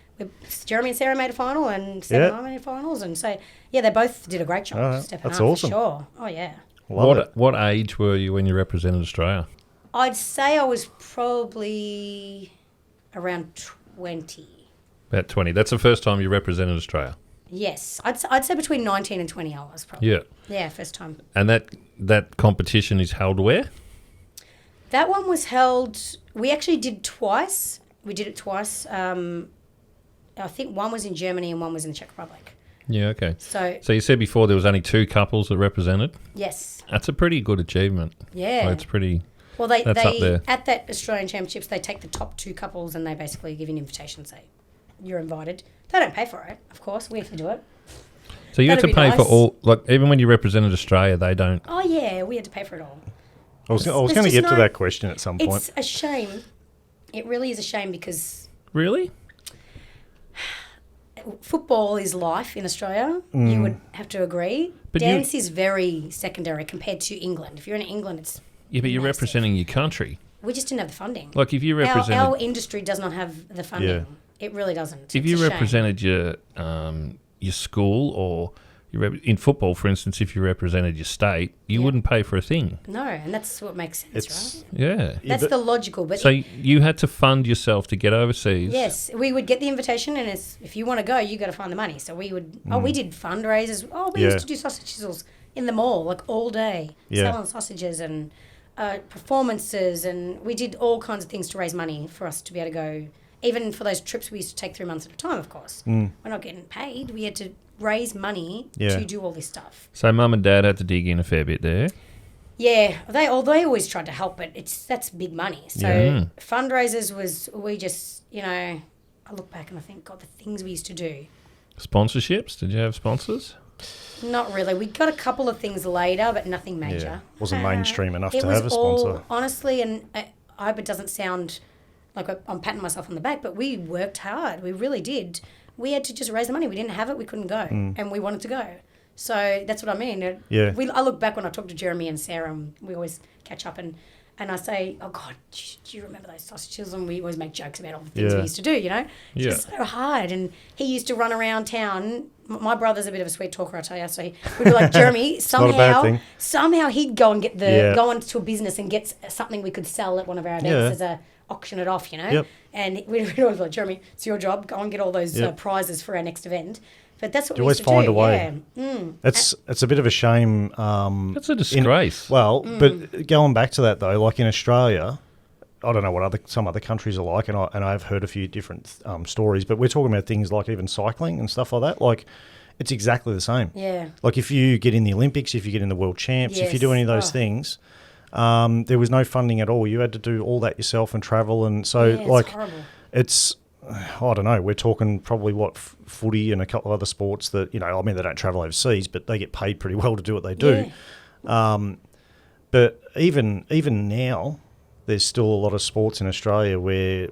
Jeremy and Sarah made a final and Seb and I made finals. And so, they both did a great job stepping that's up, awesome. for sure. Oh, yeah. What age were you when you represented Australia? I'd say I was probably around 20. About 20. That's the first time you represented Australia? Yes. I'd say between 19 and 20 I was probably. Yeah. Yeah, first time. And that competition is held where? That one was held... We actually did twice. We did it twice. I think one was in Germany and one was in the Czech Republic. Yeah, okay. So you said before there was only 2 couples that represented? Yes. That's a pretty good achievement. Yeah. Like, it's pretty... Well, that's up there. At that Australian Championships, they take the top 2 couples and they basically give you an invitation and say, you're invited. They don't pay for it, of course. We have to do it. So you had to pay for all... Like, even when you represented Australia, they don't... Oh, yeah. We had to pay for it all. I was going to get to that question at some point. It's a shame. It really is a shame because... Really? Football is life in Australia. You would have to agree. But Dance is very secondary compared to England. If you're in England, it's... Yeah, but you're massive. representing your country. We just didn't have the funding. Like, if you represented... Our industry does not have the funding. Yeah. It really doesn't. If It's you a shame. represented your school or... in football, for instance, if you represented your state, you wouldn't pay for a thing. No, and that's what makes sense, right? Yeah. That's the logical. But So you had to fund yourself to get overseas. yes, we would get the invitation, and if you want to go, you got to find the money. So we would. Oh, we did fundraisers. Oh, we used to do sausage chisels in the mall, like all day, selling sausages and performances, and we did all kinds of things to raise money for us to be able to go. Even for those trips, we used to take 3 months at a time. Of course, we're not getting paid. We had to raise money to do all this stuff. So mum and dad had to dig in a fair bit there. Yeah, they always tried to help, but that's big money. So fundraisers we just, I look back and I think, God, the things we used to do. Sponsorships? Did you have sponsors? Not really. We got a couple of things later, but nothing major. Wasn't mainstream enough it to was have a sponsor. all, honestly, and I hope it doesn't sound like I'm patting myself on the back, but we worked hard. We really did. We had to just raise the money. We didn't have it. We couldn't go. And we wanted to go. So that's what I mean. Yeah. I look back when I talk to Jeremy and Sarah, and we always catch up, and I say, oh, God, do you remember those sausages? And we always make jokes about all the things we used to do, It's just so hard. And he used to run around town. My brother's a bit of a sweet talker, I tell you. So we'd be like, Jeremy, somehow he'd go and get go into a business and get something we could sell at one of our events as a auction it off, Yep. And we'd always be like, Jeremy, it's your job. Go and get all those prizes for our next event. But that's what You we always used to find do. a way. Yeah. It's a bit of a shame. That's a disgrace. But going back to that though, like in Australia, I don't know what some other countries are like, and I've heard a few different stories. But we're talking about things like even cycling and stuff like that. Like, it's exactly the same. Yeah. Like if you get in the Olympics, if you get in the World Champs, if you do any of those things. There was no funding at all. You had to do all that yourself and travel, and so it's horrible. It's I don't know. We're talking probably footy and a couple of other sports that they don't travel overseas, but they get paid pretty well to do what they do. Yeah. But even now, there's still a lot of sports in Australia where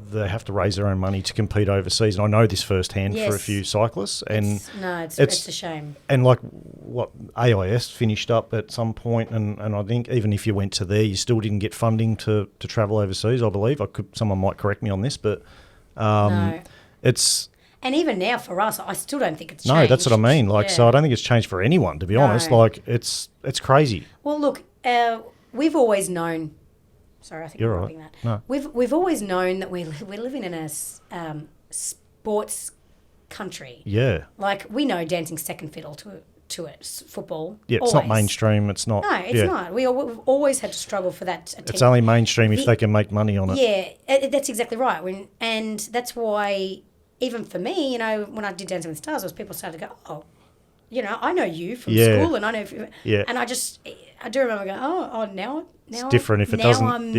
they have to raise their own money to compete overseas, and I know this firsthand for a few cyclists. And it's a shame. And like what AIS finished up at some point, and I think even if you went to there, you still didn't get funding to travel overseas. I believe someone might correct me on this, but it's. And even now for us, I still don't think it's changed. No, that's what I mean. Like, so I don't think it's changed for anyone, to be honest. Like, it's crazy. Well, look, we've always known. Sorry, I think You're I'm right. that. No. We've always known that we're living in a sports country. Yeah. Like, we know dancing's second fiddle to it, football. Yeah, it's not mainstream. It's not. No, it's not. We've always had to struggle for that attention. It's only mainstream if they can make money on it. Yeah, that's exactly right. And that's why, even for me, you know, when I did Dancing with the Stars, people started to go, oh, you know, I know you from school, and I know. And I do remember going, now it's different if it doesn't. I'm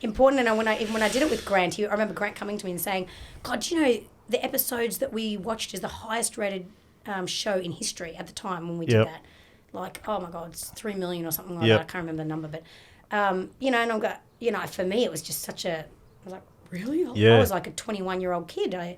important. And when I did it with Grant, I remember Grant coming to me and saying, God, you know, the episodes that we watched is the highest rated show in history at the time when we did that. Like, oh my God, it's 3 million or something like that. I can't remember the number, but you know, and I've got, you know, for me it was just such a. I was like, really? I was like a 21-year-old kid. I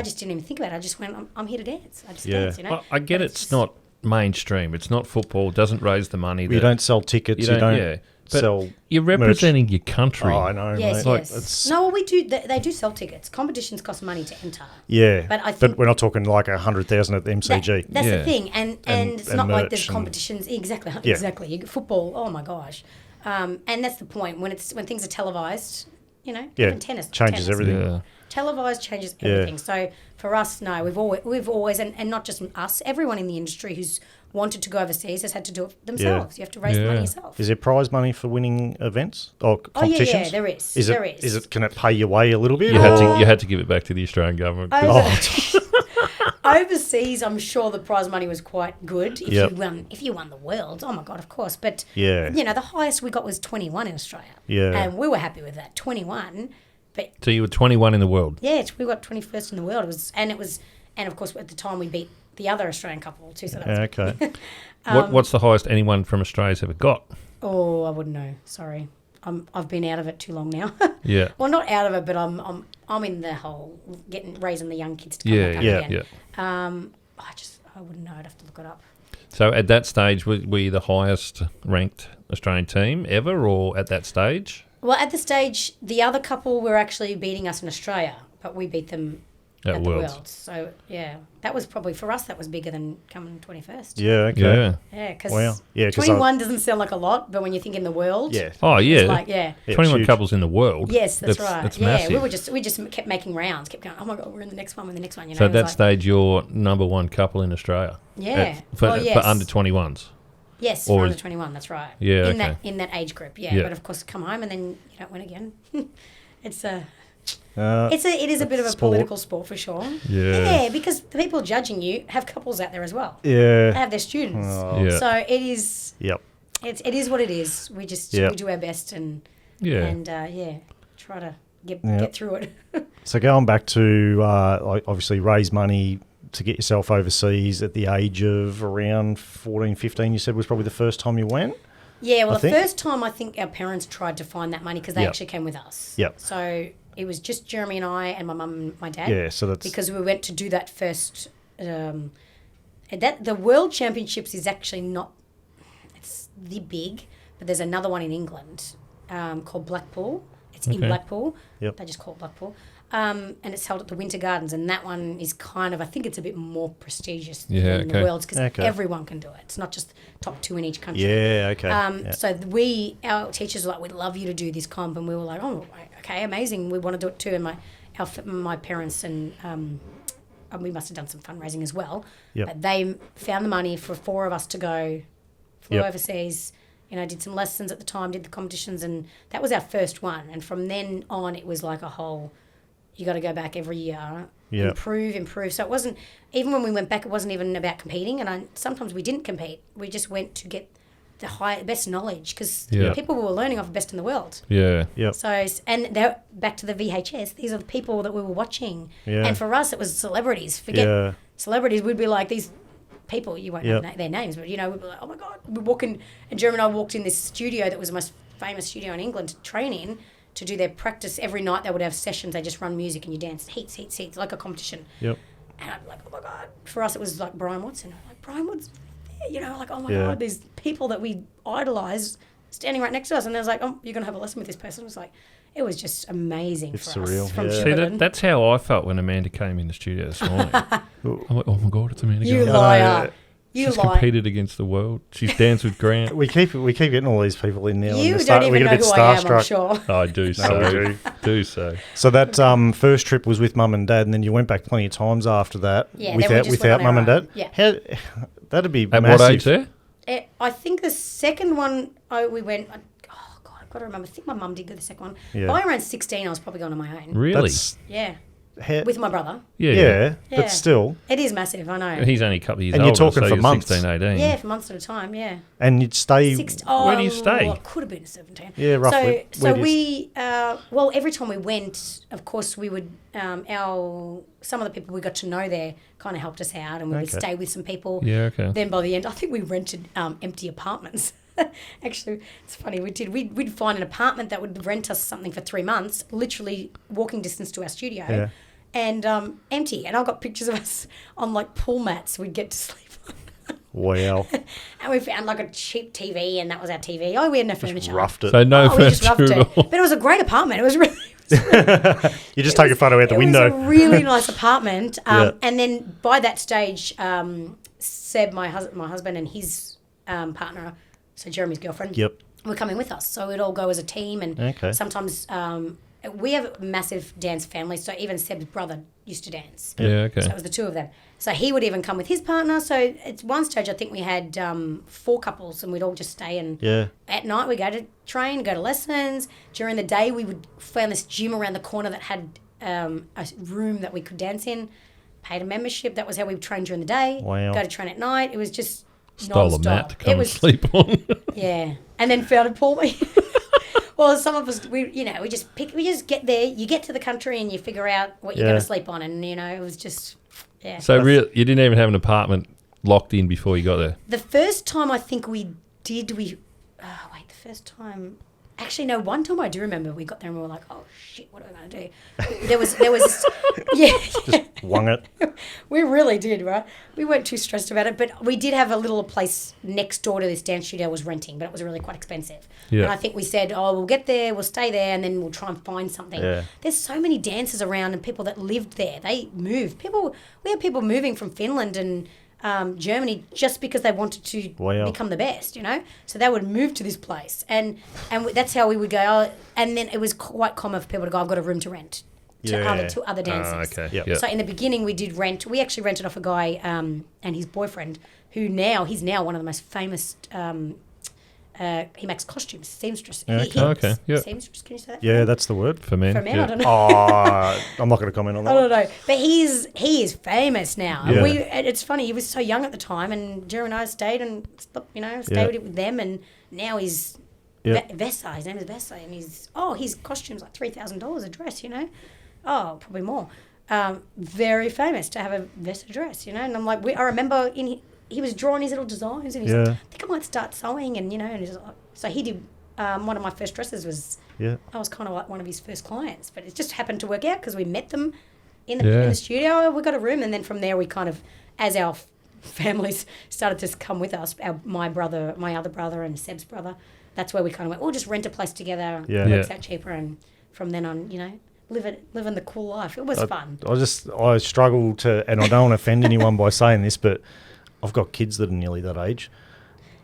just didn't even think about it. I just went, I'm here to dance. I just dance, you know. Well, I get it's not mainstream. It's not football. It doesn't raise the money. You don't sell tickets. You don't sell. You're representing your country. Oh, I know. Yes, mate. yes. No, we do. They do sell tickets. Competitions cost money to enter. Yeah, but I think we're not talking like 100,000 at the MCG. That's the thing, and it's not like there's competitions. Exactly. You get football. Oh my gosh, and that's the point when things are televised. You know, even tennis changes everything. Yeah. Televised changes everything. So for us, no, we've always and not just us, everyone in the industry who's wanted to go overseas has had to do it themselves. You have to raise the money yourself. Is there prize money for winning events or competitions? Oh yeah, there is. There is. Can it pay your way a little bit? You had to give it back to the Australian government. Overseas, I'm sure the prize money was quite good if you won the world. Oh my God, of course. But you know, the highest we got was 21 in Australia. Yeah, and we were happy with that 21. But so you were 21 in the world. Yeah, we got 21st in the world. And of course at the time we beat the other Australian couple too. So that was okay. What's the highest anyone from Australia's ever got? Oh, I wouldn't know. Sorry, I've been out of it too long now. Yeah. Well, not out of it, but I'm in the whole raising the young kids to come back up again. I wouldn't know. I'd have to look it up. So at that stage, were you the highest ranked Australian team ever, or at that stage? Well, at the stage, the other couple were actually beating us in Australia, but we beat them at the Worlds. So, yeah, that was probably, for us, that was bigger than coming 21st. Yeah, okay. Yeah, because 21 doesn't sound like a lot, but when you think in the world... Yeah. Oh, yeah. It's like, 21 couples in the world. Yes, that's right. That's massive. We just kept making rounds, kept going, oh my God, we're in the next one, you know. So at that stage, you're number one couple in Australia? Yeah. For under 21s? Yes, for under 21, that's right. Yeah, in that age group, yeah. But of course, come home and then you don't win again. It is a bit of a political sport for sure. Yeah, because the people judging you have couples out there as well. Yeah, they have their students. So it is. Yep. It is what it is. We just we do our best and try to get through it. So going back to obviously raise money to get yourself overseas at the age of around 14, 15, you said was probably the first time you went? Yeah, well, first time I think our parents tried to find that money because they actually came with us. Yep. So it was just Jeremy and I and my mum and my dad. Yeah, so that's... Because we went to do that first... the World Championships is actually not... It's the big, but there's another one in England called Blackpool. It's in Blackpool. Yep. They just call it Blackpool. And it's held at the Winter Gardens, and that one is kind of, I think it's a bit more prestigious than the Worlds because everyone can do it. It's not just top 2 in each country. Yeah, okay. So our teachers were like, we'd love you to do this comp, and we were like, oh, okay, amazing. We want to do it too. And my parents and we must have done some fundraising as well. Yep. But they found the money for 4 of us to go, flew overseas. You know, did some lessons at the time, did the competitions, and that was our first one. And from then on, it was like a whole... You got to go back every year, improve. So it wasn't, even when we went back, it wasn't even about competing. And sometimes we didn't compete. We just went to get the best knowledge because people were learning off the best in the world. Yeah. Yep. So, and they're back to the VHS. These are the people that we were watching. Yeah. And for us, it was celebrities. Forget celebrities. We'd be like these people, you won't know their names, but, you know, we'd be like, oh, my God. We're walking, and Jeremy and I walked in this studio that was the most famous studio in England to train in. To do their practice every night, they would have sessions. They just run music and you dance heats, like a competition. Yep. And I'd be like, oh my God. For us, it was like Brian Watson. I'm like, Brian Watson, you know, like, oh my God, these people that we idolise standing right next to us. And there's like, oh, you're going to have a lesson with this person. It was like, it was just amazing it's for surreal. Us. From See, that's how I felt when Amanda came in the studio this morning. I'm like, oh my God, it's Amanda. You liar. She's competed against the world. She's danced with Grant. We keep getting all these people in now. You don't even know who I am, I'm sure. I do so. Do so. So that first trip was with Mum and Dad, and then you went back plenty of times after that without Mum and Dad. Yeah. That'd be At massive. what age there? I think the second one, we went, oh, God, I've got to remember. I think my mum did go the second one. Yeah. By around 16, I was probably going on my own. Really? Yeah. With my brother. Yeah, Yeah. but still. It is massive, I know. He's only a couple of years And older, you're talking so for you're months. 16, 18. Yeah, for months at a time, yeah. And you'd stay... Where do you stay? It could have been 17. Yeah, roughly. So Where do you well, every time we went, of course, we would, some of the people we got to know there kind of helped us out, and we would stay with some people. Yeah, okay. Then by the end, I think we rented empty apartments. Actually, it's funny. We'd find an apartment that would rent us something for 3 months, literally walking distance to our studio. Yeah. And empty. And I've got pictures of us on like pool mats we'd get to sleep on. Wow. And we found like a cheap TV, and that was our TV. Oh, we had no furniture. Roughed it. So no We just roughed furniture at it. all. But it was a great apartment. It was really... You just take a photo out the window. It was a really nice apartment. Yeah. And then by that stage, Seb, my husband, and his partner, so Jeremy's girlfriend, were coming with us. So we'd all go as a team, and sometimes... we have a massive dance family, so even Seb's brother used to dance. Yeah, okay. So it was the two of them. So he would even come with his partner. So at one stage, I think we had 4 couples, and we'd all just stay. And at night, we go to train, go to lessons. During the day, we would find this gym around the corner that had a room that we could dance in. Paid a membership. That was how we would train during the day. Wow. Go to train at night. It was just Stole non-stop. a mat to come and sleep on. Yeah, and then found a pool me. Well, some of us, we just get there. You get to the country and you figure out what you're going to sleep on, and it was just, So you didn't even have an apartment locked in before you got there? The first time I think the first time. Actually, no. One time I do remember we got there and we were like, "Oh shit, what are we going to do?" There was this, Just wung it. We really did, right? We weren't too stressed about it, but we did have a little place next door to this dance studio I was renting, but it was really quite expensive. Yeah. And I think we said, "Oh, we'll get there, we'll stay there, and then we'll try and find something." Yeah. There's so many dancers around and people that lived there. They moved. We had people moving from Finland and Germany just because they wanted to become the best, So they would move to this place, and that's how we would go. And then it was quite common for people to go, "I've got a room to rent." To other dancers. Okay. Yep. So in the beginning, we did rent. We actually rented off a guy and his boyfriend, he's now one of the most famous. He makes costumes, seamstress. Okay. Yep. Seamstress, can you say that? Yeah, that's the word. For men. For men, yeah. I don't know. I'm not going to comment on that. I don't know, but he is famous now. Yeah. And it's funny. He was so young at the time, and Jerry and I stayed with them, and now he's Vesa. His name is Vesa, and his costume's like $3,000 a dress. Oh, probably more. Very famous to have a Vesa dress. And I'm like, I remember he was drawing his little designs, and he's like, I think I might start sewing, and and he's like, so he did. One of my first dresses was. Yeah. I was kind of like one of his first clients, but it just happened to work out because we met them in the studio. We got a room, and then from there we kind of, as our families started to come with us, my other brother, and Seb's brother. That's where we kind of went. We'll just rent a place together. Yeah. It works out cheaper, and from then on, living the cool life. It was fun. I struggle to, and I don't want to offend anyone by saying this, but I've got kids that are nearly that age.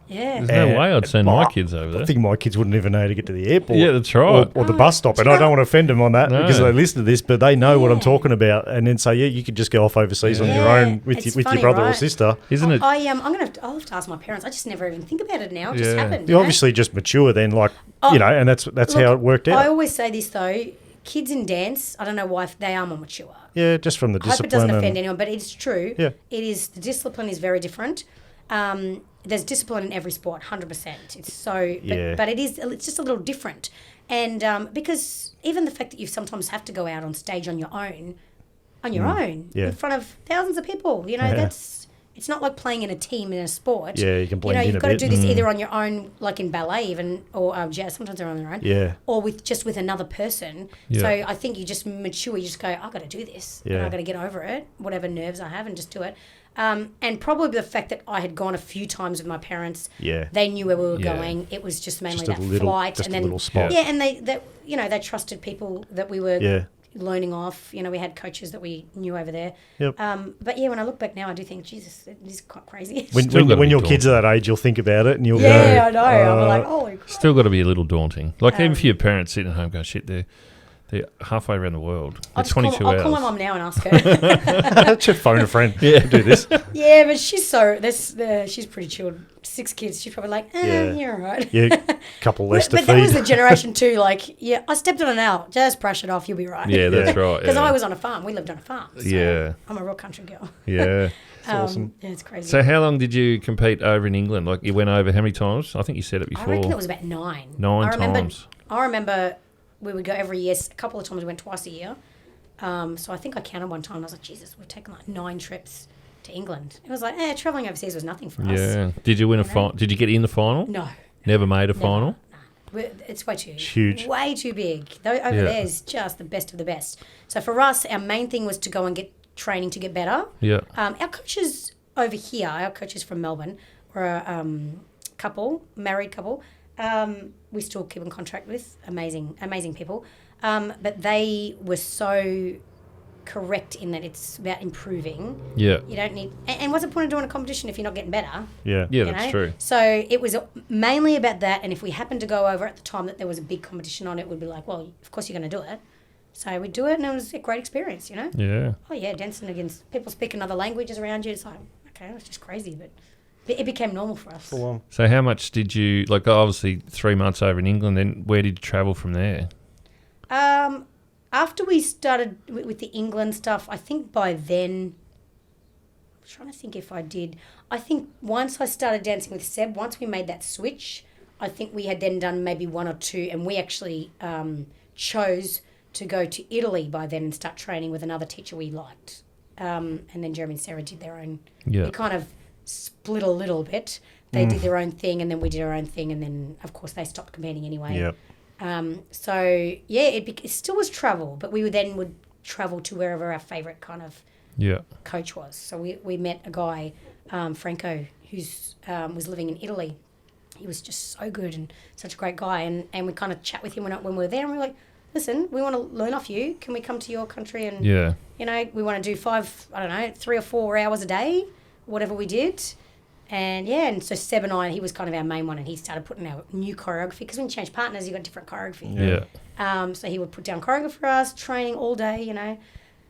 Yeah. There's no way I'd send my kids over there. I think my kids wouldn't even know how to get to the airport. Yeah, that's right. Or the bus stop. And I don't want to offend them on that because they listen to this, but they know what I'm talking about. And then say, you could just go off overseas on your own with your brother or sister. Isn't it? I'll have to ask my parents. I just never even think about it now. It just happened. You're obviously just mature then, and that's how it worked out. I always say this though. Kids in dance, I don't know why they are more mature. Yeah, just from the discipline. I hope it doesn't offend anyone, but it's true. Yeah. The discipline is very different. There's discipline in every sport, 100%. It's so, but it's just a little different. And because even the fact that you sometimes have to go out on stage on your own, in front of thousands of people, it's not like playing in a team in a sport. Yeah, you can blend in you've got to do this either on your own, like in ballet even, or jazz, sometimes they're on their own. Yeah. Or with another person. Yeah. So I think you just mature, you just go, I've got to do this. Yeah. And I've got to get over it, whatever nerves I have, and just do it. And probably the fact that I had gone a few times with my parents, they knew where we were going. It was just mainly flight, just and then a little spot. Yeah, and they trusted people that we were learning off. We had coaches that we knew over there. Yep. But when I look back now, I do think, Jesus, it is quite crazy. When your kids are that age, you'll think about it and you'll go. Yeah, I know. I'm like, holy crap. Still got to be a little daunting. Like even for your parents sitting at home going, shit, they're They're halfway around the world. I'll They're 22 I'll hours. call my mum now and ask her. Just phone a friend. Yeah, do this. Yeah, but she's pretty chilled. 6 kids. She's probably like, Yeah. you're all right. Yeah, couple less to But feed. that was the generation too. Like, yeah, I stepped on a nail. Just brush it off. You'll be right. Yeah, that's right. Because yeah. I was on a farm. We lived on a farm. So Yeah. I'm a real country girl. Yeah. Awesome. Yeah, it's crazy. So how long did you compete over in England? Like you went over how many times? I think you said it I before. reckon it was about 9. 9 times. times. I remember we would go every year. A couple of times we went twice a year. So I think I counted one time. And I was like, Jesus, we've taken like 9 trips to England. It was like, traveling overseas was nothing for us. Yeah. Did you win a final? Did you get in the final? No. Never made a final? It's way too Huge. Way too big. Over there is just the best of the best. So for us, our main thing was to go and get training to get better. Yeah. Our coaches over here, our coaches from Melbourne, were a married couple. We still keep in contact with amazing people. But they were so correct in that it's about improving. Yeah. You don't need... And what's the point of doing a competition if you're not getting better? Yeah. Yeah, you that's know? true. So it was mainly about that, and if we happened to go over at the time that there was a big competition on, it would be like, well, of course you're going to do it. So we'd do it, and it was a great experience, you know? Yeah. Oh, yeah, dancing against people speaking other languages around you. It's like, okay, it's just crazy, but it became normal for us. Full on. So how much did you, like obviously 3 months over in England, then where did you travel from there? After we started with the England stuff, I think by then, I'm trying to think if I did. I think once I started dancing with Seb, once we made that switch, I think we had then done maybe 1 or 2, and we actually chose to go to Italy by then and start training with another teacher we liked. And then Jeremy and Sarah did their own. Yeah. We kind of split a little bit. They did their own thing, and then we did our own thing, and then, of course, they stopped competing anyway. Yep. So, yeah, it still was travel, but we would travel to wherever our favourite kind of Yeah. coach was. So we met a guy, Franco, who's was living in Italy. He was just so good and such a great guy. And we kind of chat with him when we were there, and we were like, listen, we want to learn off you. Can we come to your country and, Yeah. you know, we want to do 3 or 4 hours a day, whatever we did. And, yeah, and so Seb and I, he was kind of our main one, and he started putting our new choreography, because when you change partners, you've got different choreography. Yeah. So he would put down choreography for us, training all day, you know.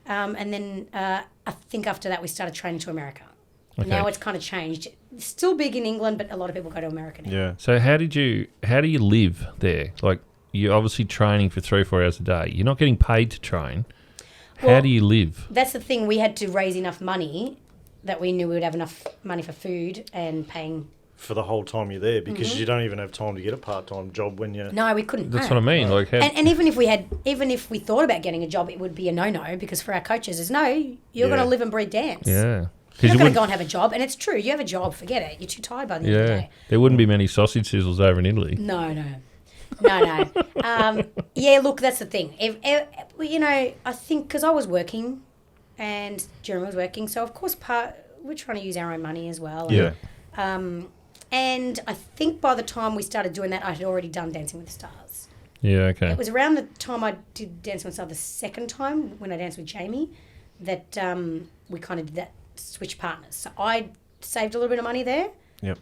And then I think after that we started training to America. Okay. Now it's kind of changed. It's still big in England, but a lot of people go to America now. Yeah. So how do you live there? Like you're obviously training for 3 or 4 hours a day. You're not getting paid to train. How Well, do you live? That's the thing. We had to raise enough money that we knew we would have enough money for food and paying. For the whole time you're there, because you don't even have time to get a part-time job when you're... No, we couldn't. That's no. what I mean. Like how, And even if we thought about getting a job, it would be a no-no, because for our coaches, it's no, you're Yeah. going to live and breathe dance. yeah. You're not you going to wouldn't- go and have a job. And it's true. You have a job, forget it. You're too tired by the end of the yeah. day. There wouldn't be many sausage sizzles over in Italy. No. Yeah, look, that's the thing. You know, I think because I was working and Jeremy was working, so of course we're trying to use our own money as well. Yeah. And I think by the time we started doing that, I had already done Dancing with the Stars. Yeah, okay. It was around the time I did Dancing with the Stars the second time, when I danced with Jamie, that we kind of did that switch partners. So I saved a little bit of money there. Yep.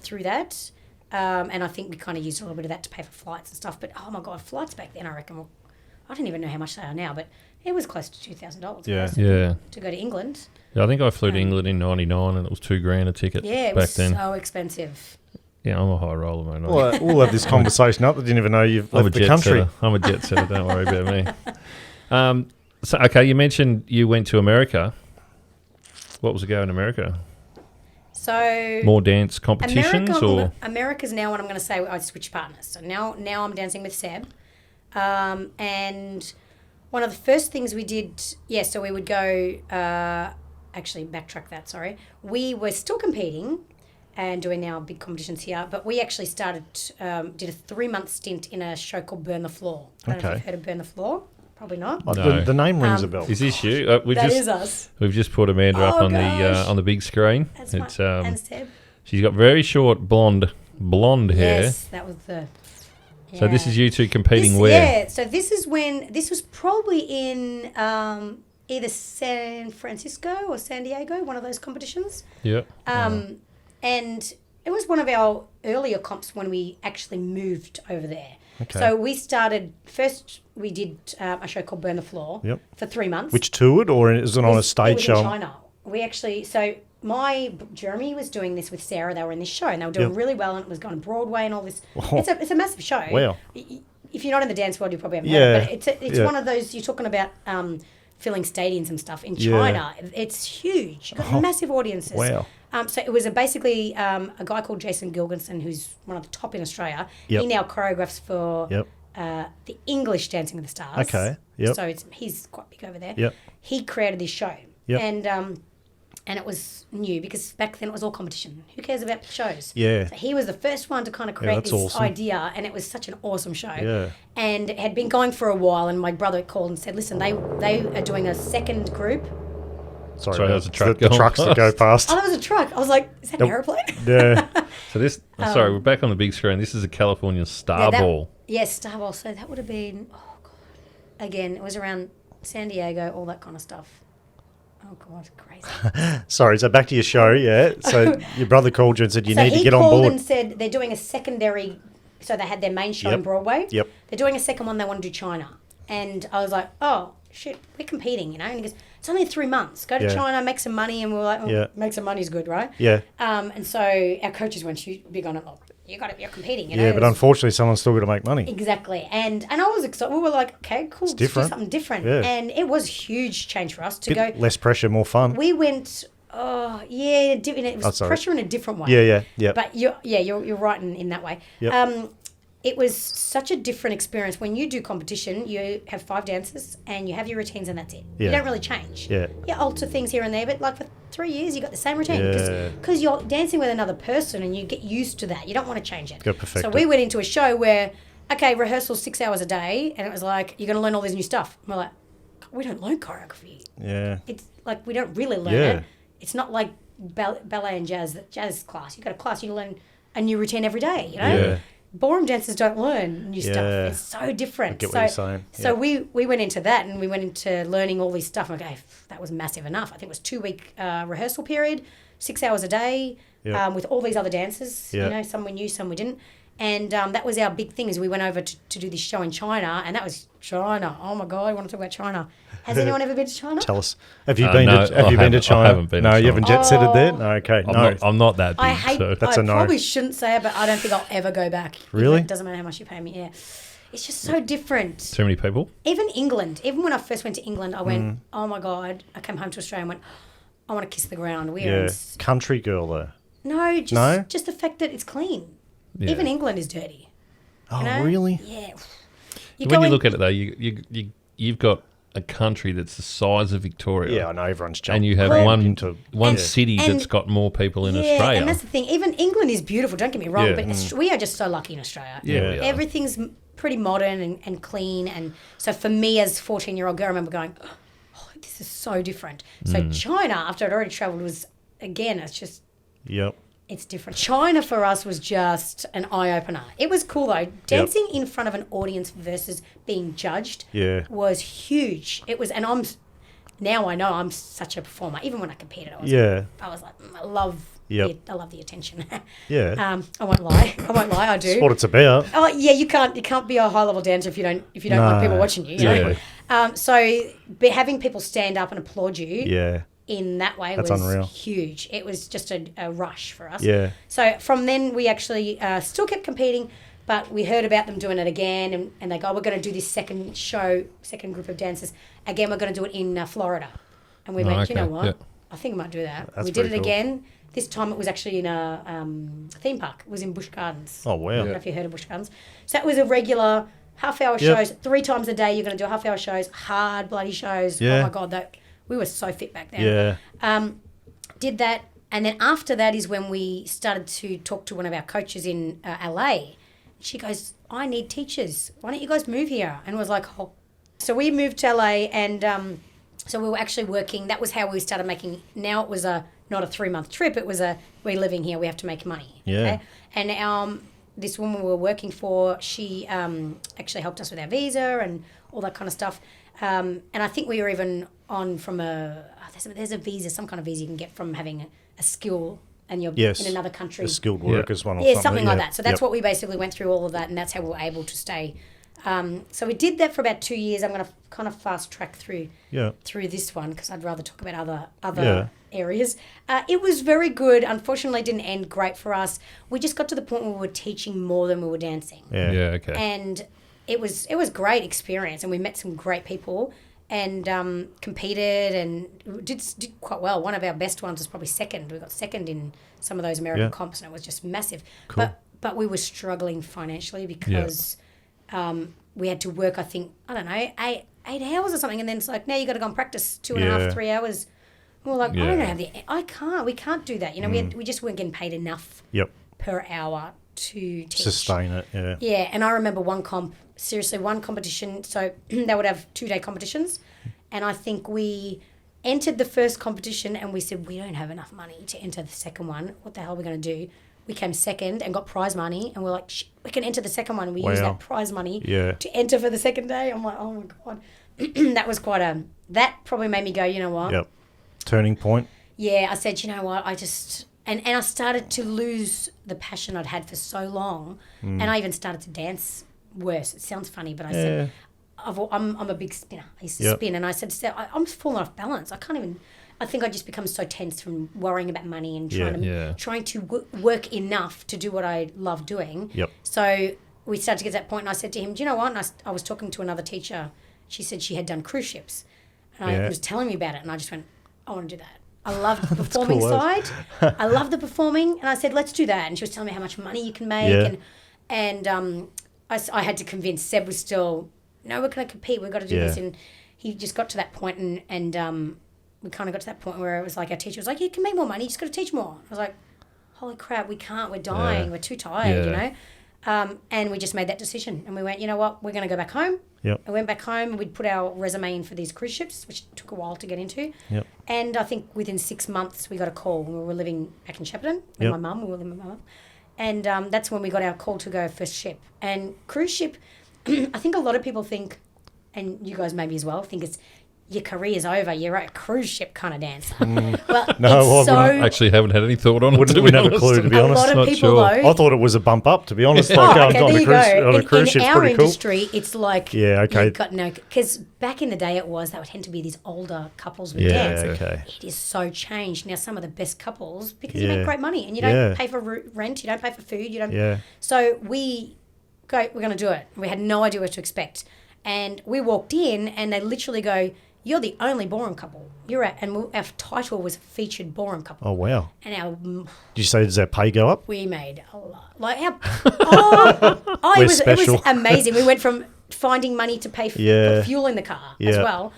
Through that. And I think we kind of used a little bit of that to pay for flights and stuff. But, oh, my God, flights back then, I reckon, well, I don't even know how much they are now, but it was close to $2,000 Yeah. Yeah. to go to England. Yeah, I think I flew to England in '99 and it was $2,000 a ticket Yeah, it back was then. so expensive. Yeah, I'm a high roller, mate. We'll have this conversation up. I didn't even know you've I'm a left the jet country. setter. I'm a jet setter. Don't worry about me. So, okay, you mentioned you went to America. What was it go in America? So More dance competitions or? America's now what I'm going to say. I switched partners. So now I'm dancing with Seb. And one of the first things we did, so we would go, actually backtrack that, sorry. We were still competing and doing our big competitions here, but we actually started, did a 3-month stint in a show called Burn the Floor. I don't know if you've heard of Burn the Floor. Probably not. Oh, No. the name rings a bell. Is this you? That is us. We've just put Amanda up Oh, on gosh. the big screen. That's It's and Seb. she's got very short blonde hair. Yes, that was the... So this yeah. is you two competing This- where? Yeah, so this was probably in either San Francisco or San Diego, one of those competitions. Yep. And it was one of our earlier comps when we actually moved over there. Okay. So we started first. We did a show called Burn the Floor for 3 months. Which toured, or is it on a stage it was show? in China. We actually Jeremy was doing this with Sarah. They were in this show, and they were doing really well, and it was going to Broadway and all this. Oh. It's a massive show. Wow. If you're not in the dance world, you probably haven't heard it, but it's one of those you're talking about. Filling stadiums and stuff in China. It's huge. You've got massive audiences. Wow. So it was basically a guy called Jason Gilgenson, who's one of the top in Australia. Yep. He now choreographs for the English Dancing with the Stars. Okay. Yep. So he's quite big over there. Yep. He created this show. Yep. And it was new because back then it was all competition. Who cares about shows? Yeah. So he was the first one to kind of create this awesome. idea, and it was such an awesome show. Yeah. And it had been going for a while, and my brother called and said, listen, they are doing a second group. Sorry, that was a truck the going trucks that go past. Oh, that was a truck. I was like, is that an aeroplane? Yeah. So this, sorry, we're back on the big screen. This is a California Star Ball. Yes, Star Ball. So that would have been, oh, God. Again, it was around San Diego, all that kind of stuff. Oh, God, crazy. Sorry, so back to your show, yeah. So your brother called you and said you need to get on he called board. and said they're doing a secondary, so they had their main show in Broadway. Yep. They're doing a second one, they want to do China. And I was like, oh, shit, we're competing, And he goes, it's only 3 months. Go to China, make some money. And we were like, make some money is good, right? Yeah. And so our coaches weren't big on it. Like, you're competing, Yeah, but unfortunately, someone's still got to make money. Exactly. And I was excited. We were like, okay, cool. Let's do something different. Yeah. And it was a huge change for us to go. Less pressure, more fun. We went, it was pressure in a different way. Yeah. But you're right in that way. Yep. It was such a different experience. When you do competition, you have 5 dances and you have your routines and that's it. Yeah. You don't really change. Yeah. You alter things here and there, but like for 3 years, you got the same routine Yeah. because you're dancing with another person and you get used to that. You don't want to change it. Got perfect So it. we went into a show where, okay, rehearsal 6 hours a day, and it was like, you're going to learn all this new stuff. And we're like, we don't learn choreography. Yeah. It's like we don't really learn it. It's not like ballet and jazz class. You got a class, you learn a new routine every day, Yeah. Ballroom dancers don't learn new stuff. It's so different. I get what you're saying. So we went into that and we went into learning all this stuff. Okay, that was massive enough. I think it was 2-week rehearsal period, 6 hours a day, with all these other dancers. Yeah. Some we knew, some we didn't. And that was our big thing is we went over to do this show in China, and that was China. Oh my God, I want to talk about China. Has anyone ever been to China? Tell us. Have you been to China? I haven't been to China. No, you haven't jet setted there? No, okay. I'm not that big. I hate. So. That's I a no. probably shouldn't say it, but I don't think I'll ever go back. Really? It doesn't matter how much you pay me. Yeah, it's just so different. Too many people? Even England. Even when I first went to England, I went, oh my God. I came home to Australia and went, I want to kiss the ground. Yeah. Country girl though. No, just the fact that it's clean. Yeah. Even England is dirty. Oh, really? Yeah. When you look at it though, you've got a country that's the size of Victoria. Yeah, I know everyone's jumping. And you have one city that's got more people in Australia. And that's the thing. Even England is beautiful, don't get me wrong, but we are just so lucky in Australia. Yeah. Everything's pretty modern and clean. And so for me as a 14-year-old girl, I remember going, oh, this is so different. So China, after I'd already travelled, was, again, it's just... Yep. It's different. China for us was just an eye-opener. It was cool, though. Dancing in front of an audience versus being judged was huge. It was, and now I know I'm such a performer. Even when I competed, I was like, I love the attention. Yeah. I won't lie. I do. That's what it's about. Oh yeah, you can't be a high-level dancer if you don't want people watching you. You know? So having people stand up and applaud you. Yeah. In that way was unreal. Huge. It was just a rush for us. Yeah. So from then we actually still kept competing, but we heard about them doing it again, and they go, we're going to do this second group of dancers. Again, we're going to do it in Florida. And we went, you know what? I think I might do that. That's we did it cool. again. This time it was actually in a theme park. It was in Busch Gardens. Oh, wow. I don't know if you heard of Busch Gardens. So it was a regular half-hour shows. 3 times a day you're going to do half-hour shows, hard, bloody shows. Yeah. Oh, my God, we were so fit back then. Yeah. Did that, and then after that is when we started to talk to one of our coaches in LA. She goes, I need teachers. Why don't you guys move here? And was like, oh. So we moved to LA, and so we were actually working. That was how we started making. Now it was not a 3-month trip. It was we're living here. We have to make money. Yeah. Okay? And this woman we were working for, she actually helped us with our visa and all that kind of stuff. And I think we were even on from there's a visa, some kind of visa you can get from having a skill and you're Yes. in another country. A skilled workers one or Yeah, something. something like that. So that's Yep. what we basically went through all of that, and that's how we were able to stay. So we did that for about 2 years. I'm going to kind of fast track through this one because I'd rather talk about other areas. It was very good. Unfortunately, it didn't end great for us. We just got to the point where we were teaching more than we were dancing. Yeah, okay. And it was great experience, and we met some great people and competed and did quite well. One of our best ones was probably second. We got second in some of those American comps, and it was just massive. Cool. But we were struggling financially because we had to work, I think, I don't know, 8 hours or something, and then it's like, now you got to go and practice 2.5, 3 hours. And we're like, we can't do that. You know, we just weren't getting paid enough per hour to teach. Sustain it, yeah. Yeah, and I remember one competition, so they would have 2-day competitions, and I think we entered the first competition and we said, we don't have enough money to enter the second one. What the hell are we going to do? We came second and got prize money, and we're like, we can enter the second one, and we used that prize money to enter for the second day. I'm like, oh my God. That was that probably made me go, you know what? Yep. Turning point. Yeah, I said, you know what, I just... And I started to lose the passion I'd had for so long, and I even started to dance worse. It sounds funny, but I said, I'm a big spinner. I used to spin, and I said, I'm falling off balance. I think I just become so tense from worrying about money and trying to work enough to do what I love doing. Yep. So we started to get to that point, and I said to him, do you know what? And I was talking to another teacher. She said she had done cruise ships, and I was telling me about it, and I just went, I want to do that. I loved the performing side. I love the performing, and I said, let's do that. And she was telling me how much money you can make, and I had to convince Seb was still, no, we're going to compete. We've got to do this, and he just got to that point, and we kind of got to that point where it was like our teacher was like, you can make more money, you just got to teach more. I was like, holy crap, we can't. We're dying. We're too tired, you know. And we just made that decision, and we went, you know what, we're going to go back home. Yep. I went back home, and we'd put our resume in for these cruise ships, which took a while to get into. Yep. And I think within 6 months, we got a call. We were living back in Shepparton with my mum. We were living with my mum. And that's when we got our call to go first ship. And cruise ship, I think a lot of people think, and you guys maybe as well, think it's your career's over. You're a cruise ship kind of dancer. Well, No, it's so... I Actually haven't had any thought on it. Wouldn't have a clue, to be A honest. lot of Not people, sure. though... I thought it was a bump up, to be honest. Oh, Like, okay, there you go. on a cruise ship's in our pretty cool. industry, it's like... Yeah, okay. You've got no... Because back in the day, that would tend to be these older couples with Yeah, dance. okay. It is so changed. Now, some of the best couples, because you make great money, and you don't pay for rent, you don't pay for food, you don't... Yeah. So we're going to do it. We had no idea what to expect. And we walked in, and they literally go... You're the only ballroom couple. And our title was featured ballroom couple. Oh, wow. And Did you say, does our pay go up? we made a lot. Like it was amazing. We went from finding money to pay for fuel in the car as well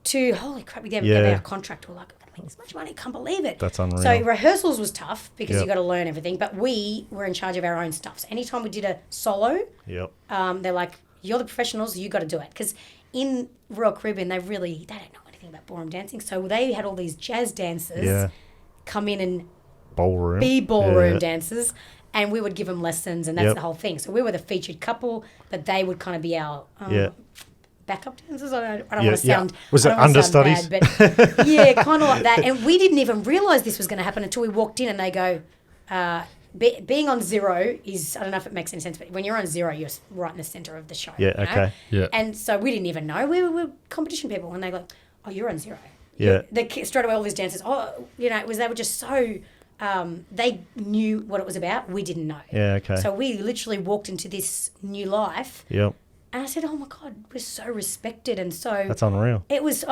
to holy crap, we gave our contract. We're like, we're going to make this much money. I can't believe it. That's unreal. So rehearsals was tough because you got to learn everything. But we were in charge of our own stuff. So anytime we did a solo, they're like, you're the professionals. You got to do it because in Royal Caribbean, they don't know anything about ballroom dancing. So they had all these jazz dancers come in and be ballroom dancers, and we would give them lessons, and that's the whole thing. So we were the featured couple, but they would kind of be our backup dancers. I don't want to sound... Was it understudies? Bad, but kind of like that. And we didn't even realise this was going to happen until we walked in, and they go... being on zero is, I don't know if it makes any sense, but when you're on zero, you're right in the centre of the show. Yeah, okay. Yeah. And so we didn't even know. We were competition people, and they go, oh, you're on zero. Yeah. Straight away, all these dancers, they were just so, they knew what it was about. We didn't know. Yeah, okay. So we literally walked into this new life. Yep. And I said, oh my God, we're so respected. And so. That's unreal. It was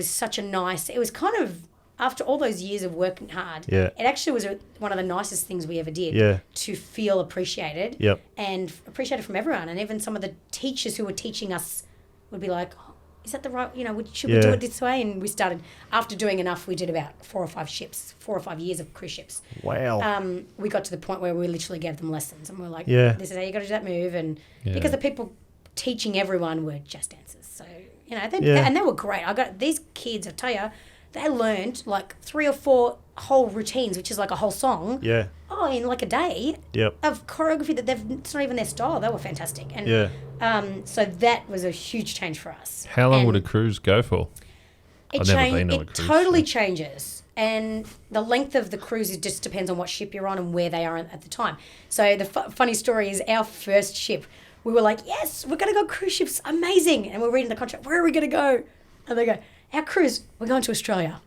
such a nice, it was kind of, after all those years of working hard, it actually was one of the nicest things we ever did to feel appreciated and appreciated from everyone. And even some of the teachers who were teaching us would be like, oh, is that the right, should we do it this way? And we started, after doing enough, we did about 4 or 5 years of cruise ships. Wow. We got to the point where we literally gave them lessons, and we were like, this is how you got to do that move. And because the people teaching everyone were jazz dancers. So, and they were great. I got these kids, I tell you, they learned like 3 or 4 whole routines, which is like a whole song. Yeah. In like a day. Yep. Of choreography that it's not even their style. They were fantastic. And so that was a huge change for us. How long would a cruise go for? I've never been on a cruise. It totally changes. And the length of the cruise just depends on what ship you're on and where they are at the time. So the funny story is our first ship, we were like, yes, we're going to go cruise ships, amazing. And we're reading the contract, where are we going to go? And they go, our cruise, we're going to Australia.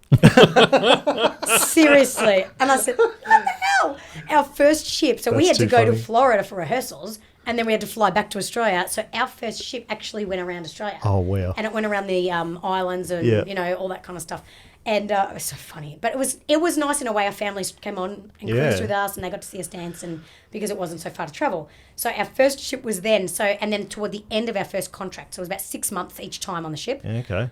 Seriously. And I said, what the hell? Our first ship. So we had to go to Florida for rehearsals, and then we had to fly back to Australia. So our first ship actually went around Australia. Oh, wow. And it went around the islands and, you know, all that kind of stuff. And it was so funny. But it was nice in a way. Our families came on and cruised with us, and they got to see us dance, and because it wasn't so far to travel. So our first ship was then. And then toward the end of our first contract, so it was about 6 months each time on the ship. Okay.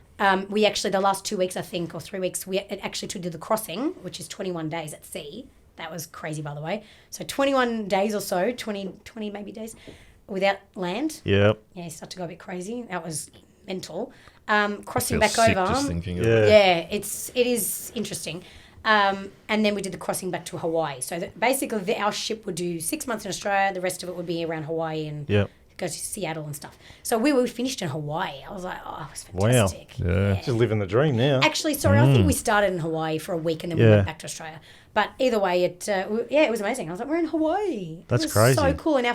We actually, the last 2 weeks, I think, or 3 weeks, we actually to do the crossing, which is 21 days at sea. That was crazy, by the way. So 21 days or so, 20 maybe days, without land. Yep. Yeah, you start to go a bit crazy. That was mental. Crossing back sick over. just thinking of it is interesting. And then we did the crossing back to Hawaii. So basically, our ship would do 6 months in Australia. The rest of it would be around Hawaii and go to Seattle and stuff. So we finished in Hawaii. I was like, oh, it was fantastic. Wow. Yeah. Just living the dream now. Actually, sorry, I think we started in Hawaii for a week and then we went back to Australia. But either way, it was amazing. I was like, we're in Hawaii. That's it was crazy. So cool. And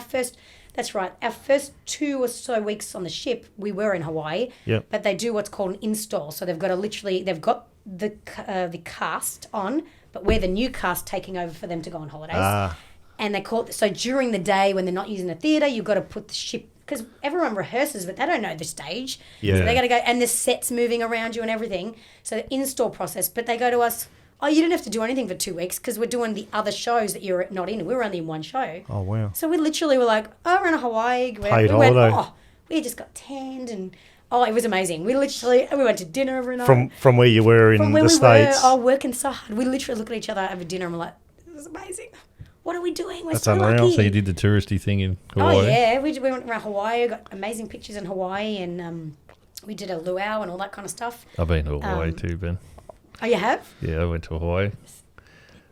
that's right. Our first 2 or so weeks on the ship, we were in Hawaii. Yep. But they do what's called an install. So they've got the cast on, but we're the new cast taking over for them to go on holidays. And they call it, so during the day when they're not using the theatre, you've got to put the ship, because everyone rehearses, but they don't know the stage. Yeah. So they got to go, and the set's moving around you and everything. So the install process, but they go to us, oh, you didn't have to do anything for 2 weeks because we're doing the other shows that you're not in. We were only in one show. Oh, wow. So we literally were like, oh, we're in Hawaii. Paid holiday. We just got tanned and, it was amazing. We went to dinner every night. From where you were in the States. Working so hard. We literally look at each other over dinner and we're like, this is amazing. What are we doing? We're That's so unreal. lucky. So you did the touristy thing in Hawaii? Oh, yeah. We went around Hawaii, got amazing pictures in Hawaii, and we did a luau and all that kind of stuff. I've been to Hawaii too, Ben. Oh, you have? Yeah, I went to Hawaii.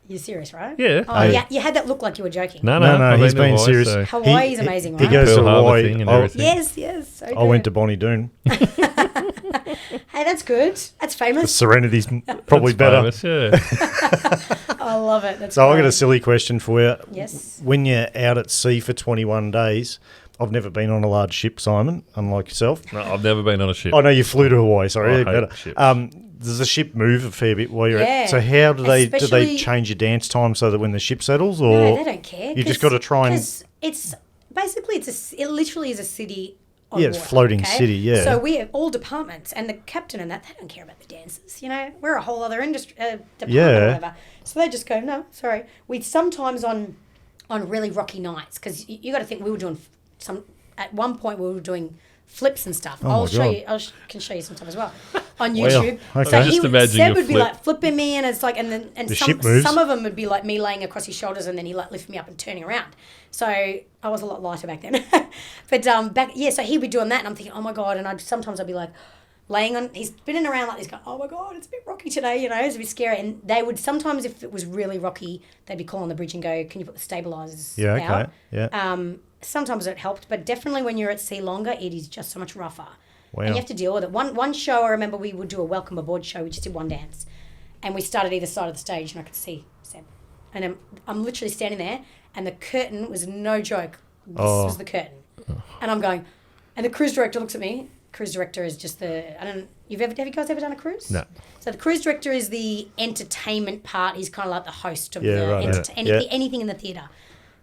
You're serious, right? Yeah. Oh, yeah. You had that look like you were joking. No, No, he's to being Hawaii, serious. so- Hawaii's amazing, He right? goes to Pearl Harbor Hawaii. thing and everything. Yes. So I went to Bonnie Doon. Hey, that's good. That's The famous. Serenity's probably better. Famous, yeah. I love it. That's So I've got great. a silly question for you. Yes. When you're out at sea for 21 days, I've never been on a large ship, Simon, unlike yourself. No, I've never been on a ship. Oh, no, you flew to Hawaii, sorry. I hate better. ships. Does the ship move a fair bit while you're Yeah. So how do they Especially- change your dance time so that when the ship settles, or No, they don't care. you just got to try and Because it's basically it literally is a city. On Yeah, it's water, floating city, yeah. So we have all departments, and the captain and that they don't care about the dancers. You know, we're a whole other industry department or whatever. So they just go, no, sorry. We sometimes on really rocky nights, because you got to think we were doing at one point we were doing flips and stuff. I'll show you. Can show you some stuff as well on YouTube. Okay. So Just imagining Seb a would be flip. like flipping me, and it's like, and The ship moves. some of them would be like me laying across his shoulders, and then he like lift me up and turning around. So I was a lot lighter back then, but so he'd be doing that, and I'm thinking, oh my god, and I'd be like laying on, he's spinning around like this, going, oh my god, it's a bit rocky today, you know, it's a bit scary. And they would sometimes, if it was really rocky, they'd be calling the bridge and go, can you put the stabilizers out? okay, yeah. Sometimes it helped, but definitely when you're at sea longer, it is just so much rougher. Wow. And you have to deal with it. One show, I remember we would do a welcome aboard show. We just did one dance. And we started either side of the stage, and I could see Seb. And I'm literally standing there, and the curtain was no joke. This was the curtain. And I'm going, and the cruise director looks at me. Cruise director is just have you guys ever done a cruise? No. So the cruise director is the entertainment part. He's kind of like the host of anything in the theatre.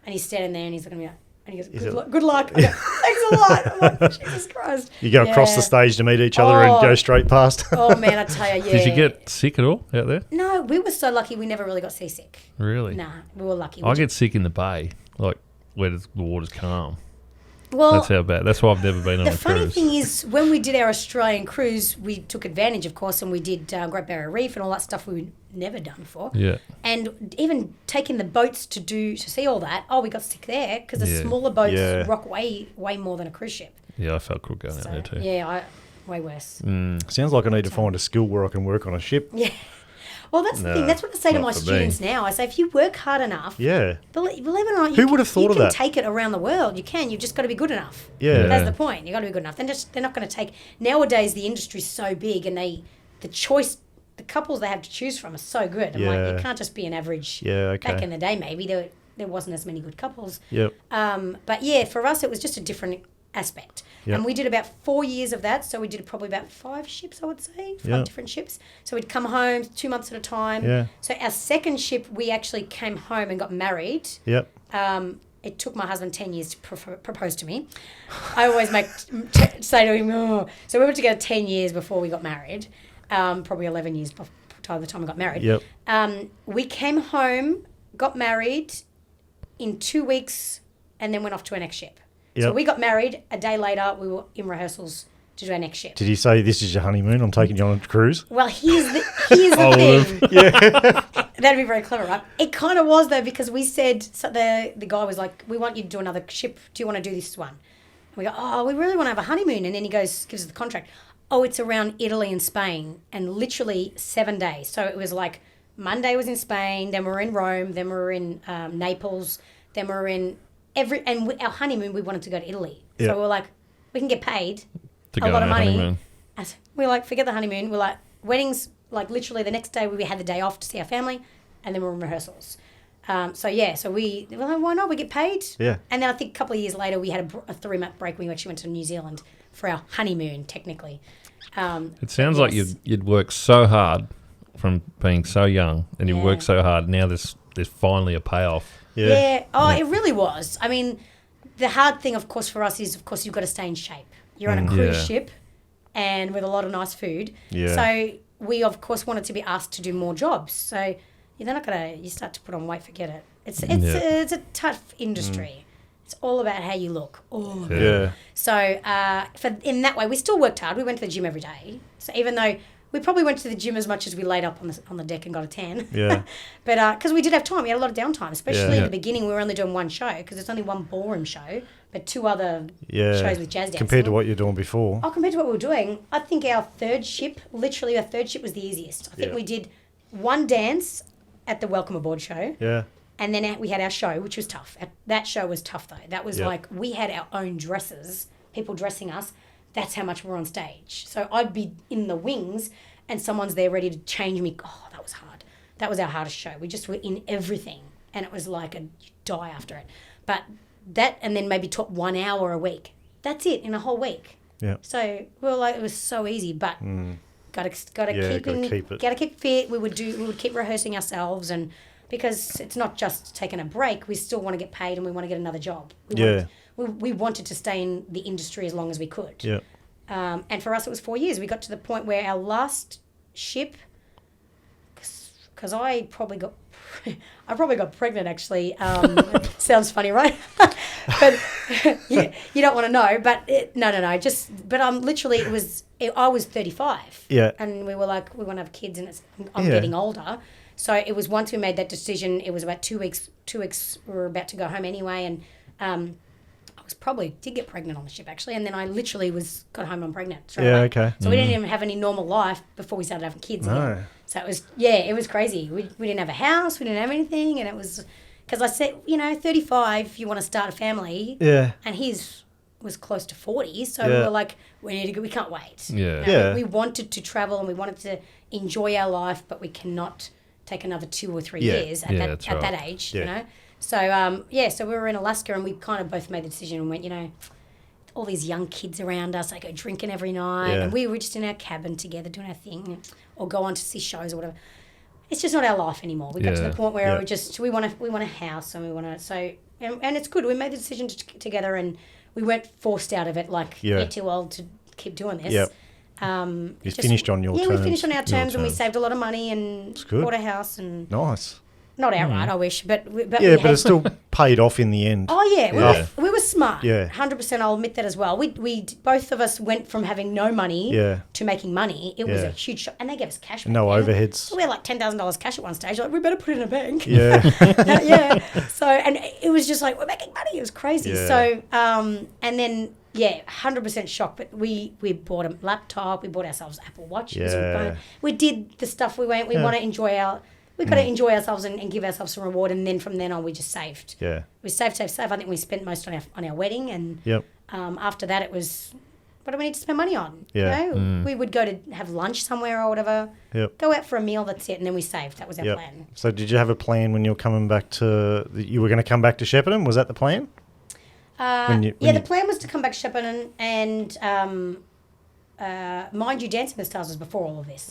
And he's standing there, and he's looking at me like, and he goes, good luck. I go, thanks a lot. I'm like, Jesus Christ. You go across the stage to meet each other and go straight past. Oh, man, I tell you, yeah. Did you get sick at all out there? No, we were so lucky we never really got seasick. Really? Nah, we were lucky. I get sick in the bay, like where the water's calm. Well, That's how bad. That's why I've never been on a the cruise. funny thing is, when we did our Australian cruise, we took advantage, of course, and we did Great Barrier Reef and all that stuff we'd never done before. Yeah. And even taking the boats to see all that, we got sick there because the smaller boats rock way more than a cruise ship. Yeah, I felt crook going out there too. Yeah, way worse. Sounds like I need to find a skill where I can work on a ship. Yeah. Well, that's the thing. That's what I say to not my for me. students now. I say, if you work hard enough, Yeah. believe it or not, Who would have thought of you that? can take it around the world. You can. You've just got to be good enough. Yeah. That's the point. You've got to be good enough. They're not going to take... Nowadays, the industry's so big and they the choice, the couples they have to choose from are so good. I'm like, you can't just be an average. Yeah, okay. Back in the day, maybe there wasn't as many good couples. Yep. But yeah, for us, it was just a different aspect. Yep. And we did about 4 years of that. So we did probably about 5 ships, I would say, 5 different ships. So we'd come home 2 months at a time. Yeah. So our second ship, we actually came home and got married. Yep. It took my husband 10 years to propose to me. I always say to him, oh. So we were together 10 years before we got married, probably 11 years by the time we got married. Yep. We came home, got married in 2 weeks, and then went off to our next ship. Yep. So we got married. A day later, we were in rehearsals to do our next ship. Did he say, this is your honeymoon, I'm taking you on a cruise? Well, here's the thing. Yeah. That'd be very clever, right? It kind of was, though, because we said, so the guy was like, we want you to do another ship. Do you want to do this one? And we go, oh, we really want to have a honeymoon. And then he gives us the contract. Oh, it's around Italy and Spain, and literally 7 days. So it was like Monday was in Spain, then we were in Rome, then we were in Naples, then we were in our honeymoon, we wanted to go to Italy. Yeah. So we were like, we can get paid To a go lot on of a money. honeymoon. We're like, forget the honeymoon. We're like, weddings, like literally the next day we had the day off to see our family, and then we were in rehearsals. So we were like, why not? We get paid. Yeah. And then I think a couple of years later we had a 3-month break. We actually went to New Zealand for our honeymoon, technically. It sounds like you'd worked so hard from being so young, and you worked so hard. Now there's finally a payoff. Yeah. Oh, it really was. I mean, the hard thing, of course, for us is, of course, you've got to stay in shape. You're on a cruise ship and with a lot of nice food. Yeah. So we, of course, wanted to be asked to do more jobs. So you're not going to, you start to put on weight, forget it. It's a tough industry. It's all about how you look. Oh. Yeah. So in that way, we still worked hard. We went to the gym every day. So even though we probably went to the gym as much as we laid up on the deck and got a tan. Yeah. But because we did have time. We had a lot of downtime, especially Yeah. at the beginning. We were only doing one show because it's only one ballroom show, but 2 other shows with jazz dancing. Compared to what you're doing before. Oh, compared to what we were doing, I think our third ship was the easiest. I think we did one dance at the Welcome Aboard show. Yeah. And then we had our show, which was tough. That show was tough, though. That was like, we had our own dresses, people dressing us. That's how much we're on stage. So I'd be in the wings and someone's there ready to change me. Oh, that was hard. That was our hardest show. We just were in everything. And it was like you die after it. But that, and then maybe took 1 hour a week. That's it, in a whole week. Yeah. So we were like, it was so easy, but gotta keep fit. We would keep rehearsing ourselves, and because it's not just taking a break, we still want to get paid and we want to get another job. We wanted to stay in the industry as long as we could. Yeah. And for us, it was 4 years. We got to the point where our last ship, because I probably got pregnant, actually. Sounds funny, right? But you don't want to know. But literally, I was 35. Yeah. And we were like, we want to have kids, and I'm getting older. So it was, once we made that decision, it was about 2 weeks. 2 weeks, we were about to go home anyway, and I did get pregnant on the ship, actually, and then I literally got home and pregnant. So we didn't even have any normal life before we started having kids. No. So it was crazy. We didn't have a house, we didn't have anything, and it was, because I said, 35, you want to start a family. Yeah. And his was close to 40, so we were like, we need to go, we can't wait. Yeah. We wanted to travel and we wanted to enjoy our life, but we cannot take another 2 or 3 years at that age, you know. So so we were in Alaska, and we kind of both made the decision and went, all these young kids around us, they go drinking every night, and we were just in our cabin together doing our thing, or go on to see shows or whatever. It's just not our life anymore. We got to the point where we want a house, and we want to, and it's good. We made the decision together, and we weren't forced out of it, like, you're too old to keep doing this. Yep. You finished on your terms. Yeah, we finished on our terms, and we saved a lot of money and bought a house. And nice. Not outright, I wish, but it's still paid off in the end. Oh yeah, we were smart. Yeah, 100%. I'll admit that as well. We both of us went from having no money to making money. It was a huge shock, and they gave us cash. No overheads. We had like $10,000 cash at one stage. Like, we better put it in a bank. Yeah, So, and it was just like, we're making money. It was crazy. Yeah. So, and then 100% shock. But we bought a laptop. We bought ourselves Apple Watches. Yeah. We did the stuff we want to enjoy We've got to enjoy ourselves and give ourselves some reward, and then from then on we just saved. Yeah. We saved. I think we spent most on our wedding, and after that it was what do we need to spend money on? Yeah. You know? We would go to have lunch somewhere or whatever. Yep. Go out for a meal, that's it, and then we saved. That was our plan. So did you have a plan when you were coming back to... You were going to come back to Shepparton? Was that the plan? The plan was to come back to Shepparton and... mind you, Dancing with the Stars was before all of this.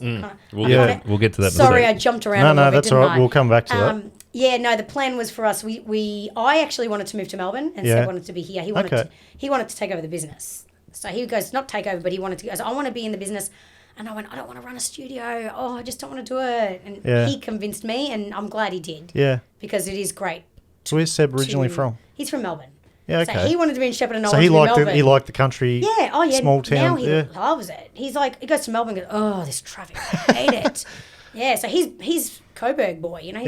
We'll get to that. Sorry, I jumped around. No, that's all right. We'll come back to that. Yeah, no, the plan was for us. I actually wanted to move to Melbourne, and Seb wanted to be here. He wanted to take over the business. So he goes, not take over, but he wanted to go. So I want to be in the business, and I went, I don't want to run a studio. Oh, I just don't want to do it. And he convinced me, and I'm glad he did. Yeah, because it is great. So where's Seb originally from? He's from Melbourne. Yeah, okay. So he wanted to be in Shepparton, and I so wanted to be in Melbourne. He liked the country. Small town. Now he loves it. He goes to Melbourne and goes, oh, this traffic, I hate it. Yeah, so he's Coburg boy, you know.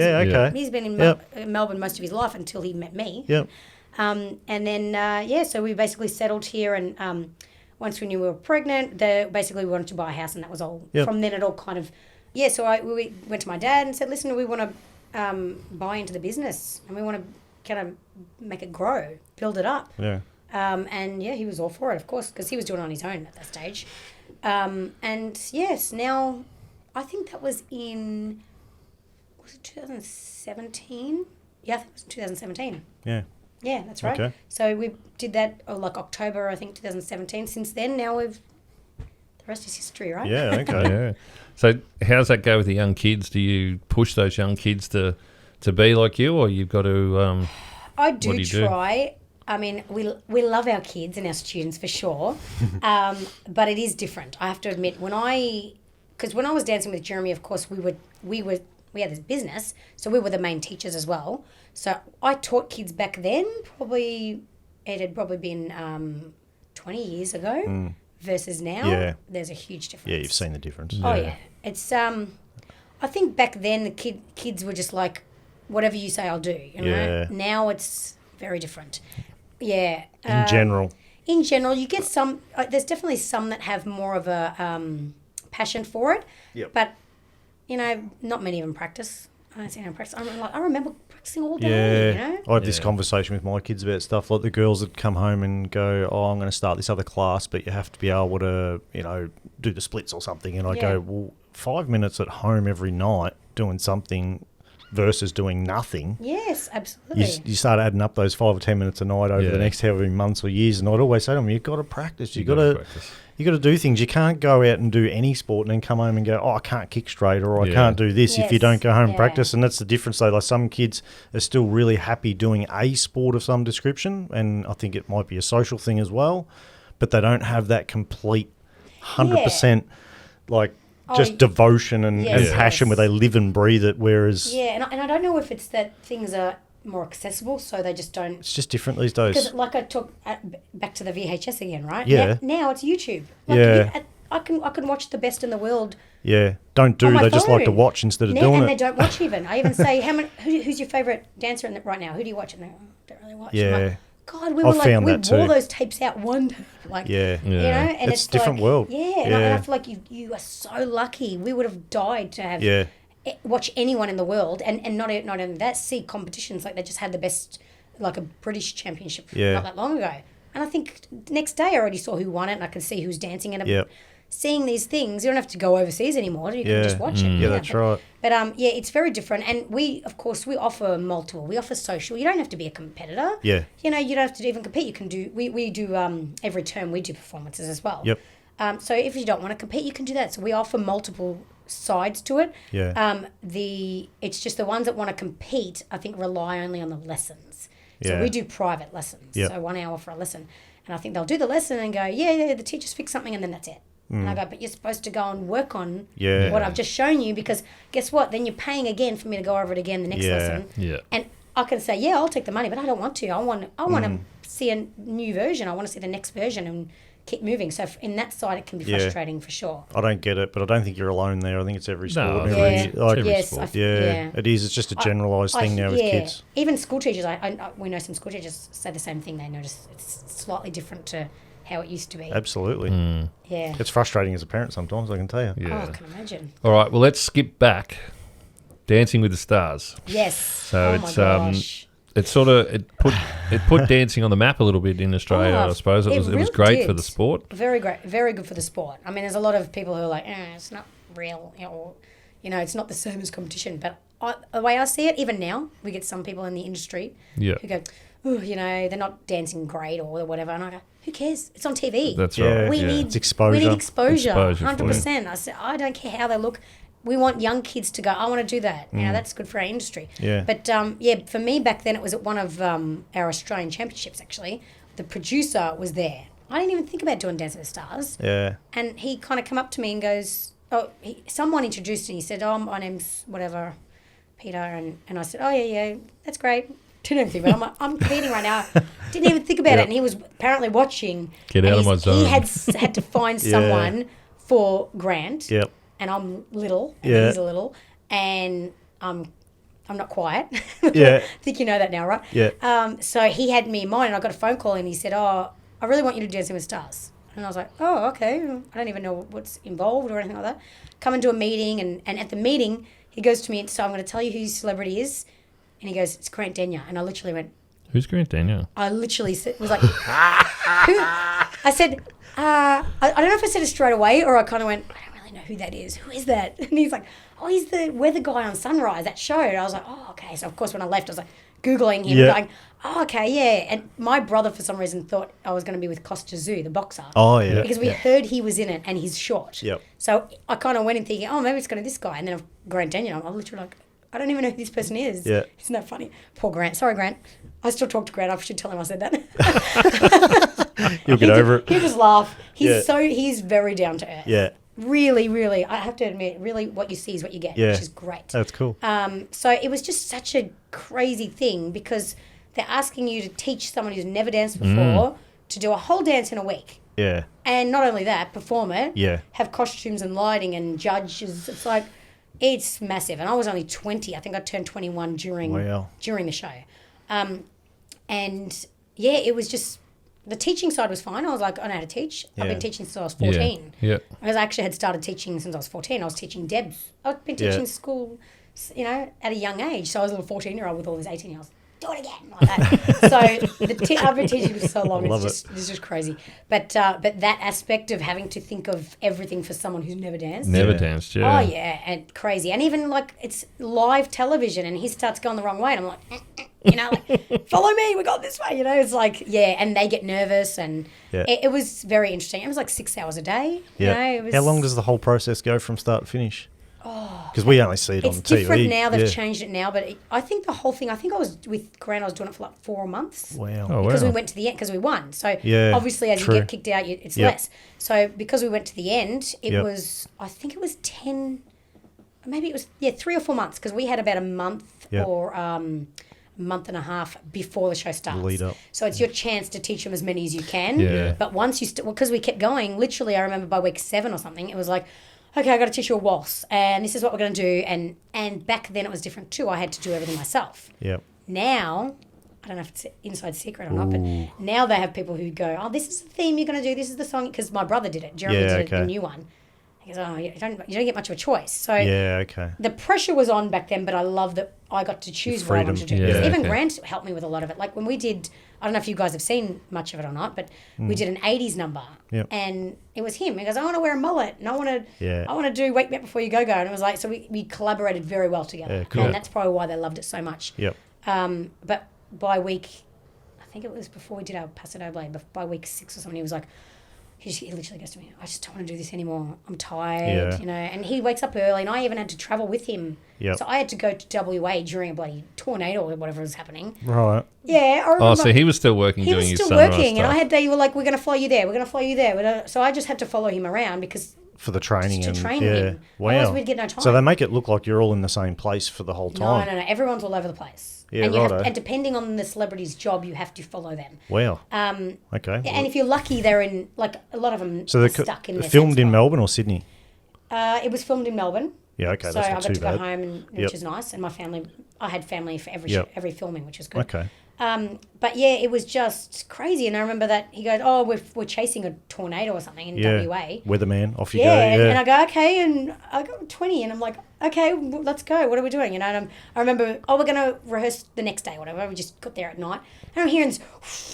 He's been in Melbourne most of his life until he met me. Yep. And then so we basically settled here, and once we knew we were pregnant, basically we wanted to buy a house, and that was all. Yep. From then it all kind of we went to my dad and said, listen, we want to buy into the business, and we want to kind of make it grow, build it up. Yeah. And he was all for it, of course, because he was doing it on his own at that stage. And yes, now I think that was in, was it 2017? Yeah, I think it was 2017. Yeah. Yeah, that's right. Okay. So we did that like October, I think, 2017. Since then, now the rest is history, right? Yeah, okay. Yeah. So how does that go with the young kids? Do you push those young kids to be like you, or you've got to... I do try. I mean, we love our kids and our students for sure, but it is different. I have to admit, because when I was dancing with Jeremy, of course, we had this business, so we were the main teachers as well. So I taught kids back then. It had probably been 20 years ago versus now. Yeah. There's a huge difference. Yeah, you've seen the difference. Oh yeah, it's I think back then the kids were just like, whatever you say, I'll do. You know? Yeah. Now it's very different. Yeah. In general, you get some. There's definitely some that have more of a passion for it. Yep. But not many of them practice. I don't see them practice. I remember practicing all day. Yeah. You know? I have this conversation with my kids about stuff like the girls that come home and go, "Oh, I'm going to start this other class, but you have to be able to, do the splits or something." And I go, "Well, 5 minutes at home every night doing something." Versus doing nothing. Yes, absolutely. You start adding up those 5 or 10 minutes a night over the next however many months or years, and I'd always say to them, "You've got to practice. You've got to do things. You can't go out and do any sport and then come home and go, oh, I can't kick straight, or I can't do this if you don't go home and practice." And that's the difference, though. Like some kids are still really happy doing a sport of some description, and I think it might be a social thing as well, but they don't have that complete 100% devotion and passion where they live and breathe it, whereas... Yeah, and I don't know if it's that things are more accessible, so they just don't... It's just different these days. Because like I talk back to the VHS again, right? Yeah. Now it's YouTube. Like I can watch the best in the world. Yeah, they just like to watch instead of doing it. And they don't watch even. I even say, who's your favourite dancer right now? Who do you watch? And they don't really watch. Yeah. God, we wore those tapes out one day. And it's a different world. Yeah, and I feel like you are so lucky. We would have died to have watch anyone in the world, and not only that, see competitions like they just had the best, like a British championship not that long ago. And I think next day I already saw who won it, and I can see who's dancing. And seeing these things, you don't have to go overseas anymore. You can just watch it. Yeah, that's right. But it's very different. And we offer multiple. We offer social. You don't have to be a competitor. Yeah. You don't have to even compete. You can do. We do every term we do performances as well. Yep. So if you don't want to compete, you can do that. So we offer multiple sides to it. Yeah. It's just the ones that want to compete, I think, rely only on the lessons. So we do private lessons. Yep. So 1 hour for a lesson. And I think they'll do the lesson and go, the teacher's fixed something, and then that's it. And I go, but you're supposed to go and work on what I've just shown you, because guess what? Then you're paying again for me to go over it again the next lesson. Yeah. And I can say, I'll take the money, but I don't want to. I want to see a new version. I want to see the next version and keep moving. So in that side, it can be frustrating for sure. I don't get it, but I don't think you're alone there. I think it's every sport. No, every sport. It is. It's just a generalised thing now with kids. Even school teachers, we know some school teachers say the same thing. They notice it's slightly different to how it used to be. Absolutely. Yeah. It's frustrating as a parent sometimes, I can tell you. Yeah. Oh, I can imagine. All right, well, let's skip back. Dancing with the Stars. Yes. So my gosh. it put dancing on the map a little bit in Australia. I suppose it was really great for did. the sport. Very great, very good for the sport. I mean, there's a lot of people who are like, it's not real, or it's not the same as competition. But the way I see it, even now, we get some people in the industry who go, oh, they're not dancing great or whatever, and I go, who cares? It's on TV. That's right. We need it's exposure. We need exposure. 100%. I said, I don't care how they look. We want young kids to go, I want to do that. That's good for our industry. Yeah. But, for me back then, it was at one of our Australian championships, actually. The producer was there. I didn't even think about doing Dance with the Stars. Yeah. And he kind of come up to me and goes, someone introduced me. He said, my name's whatever, Peter. And I said, yeah, that's great. Didn't even think about it. I'm competing right now. Didn't even think about it. And he was apparently watching. Get out of my zone. He had to find someone for Grant. Yep. And I'm little, and he's a little, and I'm not quiet. Yeah. I think you know that now, right? Yeah. So he had me in mind, and I got a phone call, and he said, I really want you to do Dancing with Stars. And I was like, oh, okay. I don't even know what's involved or anything like that. Come into a meeting, and at the meeting, he goes to me, so I'm going to tell you who your celebrity is. And he goes, it's Grant Denyer. And I literally went, who's Grant Denyer? I literally was like, who? I said, I don't know if I said it straight away, or I kind of went, I don't really know who that is. Who is that? And he's like, he's the weather guy on Sunrise, that show. And I was like, okay. So, of course, when I left, I was like, Googling him, going, okay, yeah. And my brother, for some reason, thought I was going to be with Costa Zoo, the boxer. Oh, yeah. Because we heard he was in it, and he's short. Yep. So I kind of went in thinking, maybe it's going to be this guy. And then Grant Denyer, I'm literally like, I don't even know who this person is. Yeah. Isn't that funny? Poor Grant. Sorry, Grant. I still talk to Grant. I should tell him I said that. You'll get over it. He'll just laugh. He's very down to earth. Yeah. Really, really, I have to admit, really what you see is what you get, which is great. That's cool. So it was just such a crazy thing because they're asking you to teach someone who's never danced before to do a whole dance in a week. Yeah. And not only that, perform it. Yeah. Have costumes and lighting and judges. It's like, it's massive. And I was only 20. I think I turned 21 during the show. And yeah, it was just, the teaching side was fine. I was like, I know how to teach. I've been teaching since I was 14. Yeah. Because I actually had started teaching since I was 14. I was teaching Debs. I've been teaching school, at a young age. So I was a little 14-year-old with all these 18-year-olds. Do it again, like that. So I've been teaching for so long. It's just crazy. But that aspect of having to think of everything for someone who's never danced. Danced, yeah. Oh, yeah, and crazy. And even, like, it's live television and he starts going the wrong way and I'm like, follow me, we got this way, it's like, and they get nervous and it was very interesting. It was like 6 hours a day. Yeah. How long does the whole process go from start to finish? Because we only see it on TV. It's different now. They've changed it now. But I think the whole thing, I was with Grant, I was doing it for like 4 months. Wow. Because we went to the end, because we won. So obviously as you get kicked out, it's less. So because we went to the end, it was, I think it was 10, maybe it was, 3 or 4 months. Because we had about a month or month and a half before the show starts. Lead up. So it's your chance to teach them as many as you can. Yeah. But once you, because we kept going, literally I remember by week 7 or something, it was like, okay, I got to teach you a waltz, and this is what we're going to do. And back then it was different too. I had to do everything myself. Yep. Now, I don't know if it's inside secret or not, but now they have people who go, this is the theme you're going to do, this is the song, because my brother did it. Jeremy did a new one. He goes, you don't get much of a choice. So the pressure was on back then, but I love that I got to choose what I wanted to do. Even Grant helped me with a lot of it. Like when we did, I don't know if you guys have seen much of it or not, but we did an 80s number and it was him. He goes, I want to wear a mullet and I want to do Wake Me Up Before You Go. And it was like, so we collaborated very well together. Yeah, cool. And that's probably why they loved it so much. Yep. But by week, I think it was before we did our Paso Blade, but by week 6 or something, he was like, he literally goes to me, I just don't want to do this anymore. I'm tired, and he wakes up early and I even had to travel with him. Yep. So I had to go to WA during a bloody tornado or whatever was happening. Right. Yeah, I remember. Oh, so he was still working doing his Sunrise working, stuff. and they were like, we're going to fly you there, we're going to fly you there. So I just had to follow him around because... For the training. To train him. Wow. Otherwise we'd get no time. So they make it look like you're all in the same place for the whole time. No. Everyone's all over the place. Yeah, and and depending on the celebrity's job, you have to follow them. Wow. Okay. And if you're lucky, they're in, like, a lot of them so are stuck in their filmed in spot. Melbourne or Sydney? It was filmed in Melbourne. Yeah, okay, so that's not too bad. So I got to go home, which is nice. And my family, I had family for every filming, which was good. Okay. But yeah, it was just crazy. And I remember that he goes, "Oh, we're chasing a tornado or something in WA." Weatherman, off you go. Yeah, and I go, "Okay," and I got 20, and I'm like, "Okay, well, let's go. What are we doing?" And I remember, we're going to rehearse the next day, or whatever. We just got there at night, and I'm hearing this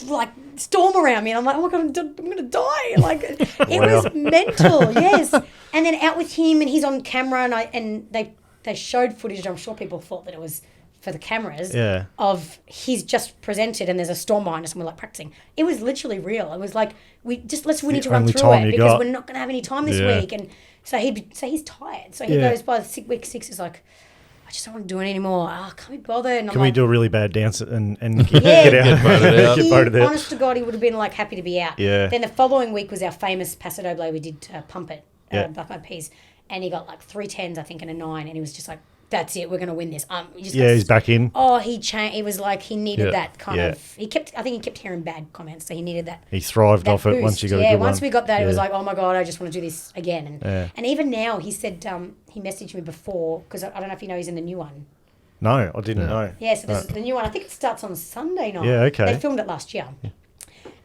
like storm around me, and I'm like, "Oh my God, I'm going to die!" Like it was mental, yes. And then out with him, and he's on camera, and they showed footage. I'm sure people thought that it was for the cameras of he's just presented and there's a storm behind us and we're like practicing. It was literally real. It was like, we need to run through it because we're not going to have any time this week. And so he's tired. So he goes by week 6, he's like, I just don't want to do it anymore. Oh, can't we bother? And Can we do a really bad dance and get out? Get voted out. Honest to God, he would have been like happy to be out. Yeah. Then the following week was our famous Paso Doble. We did Pump It, Black Eyed Peas. And he got like 3 10s, I think, and a 9. And he was just like, that's it, we're going to win this. He's back in. Oh, he changed. It was like he needed that kind of. I think he kept hearing bad comments, so he needed that. He thrived off it once you got a good one. Yeah, once we got that, it was like, oh my God, I just want to do this again. And even now, he said he messaged me before because I don't know if you know he's in the new one. No, I didn't know. Yeah, so this is the new one. I think it starts on Sunday night. Yeah, okay. They filmed it last year,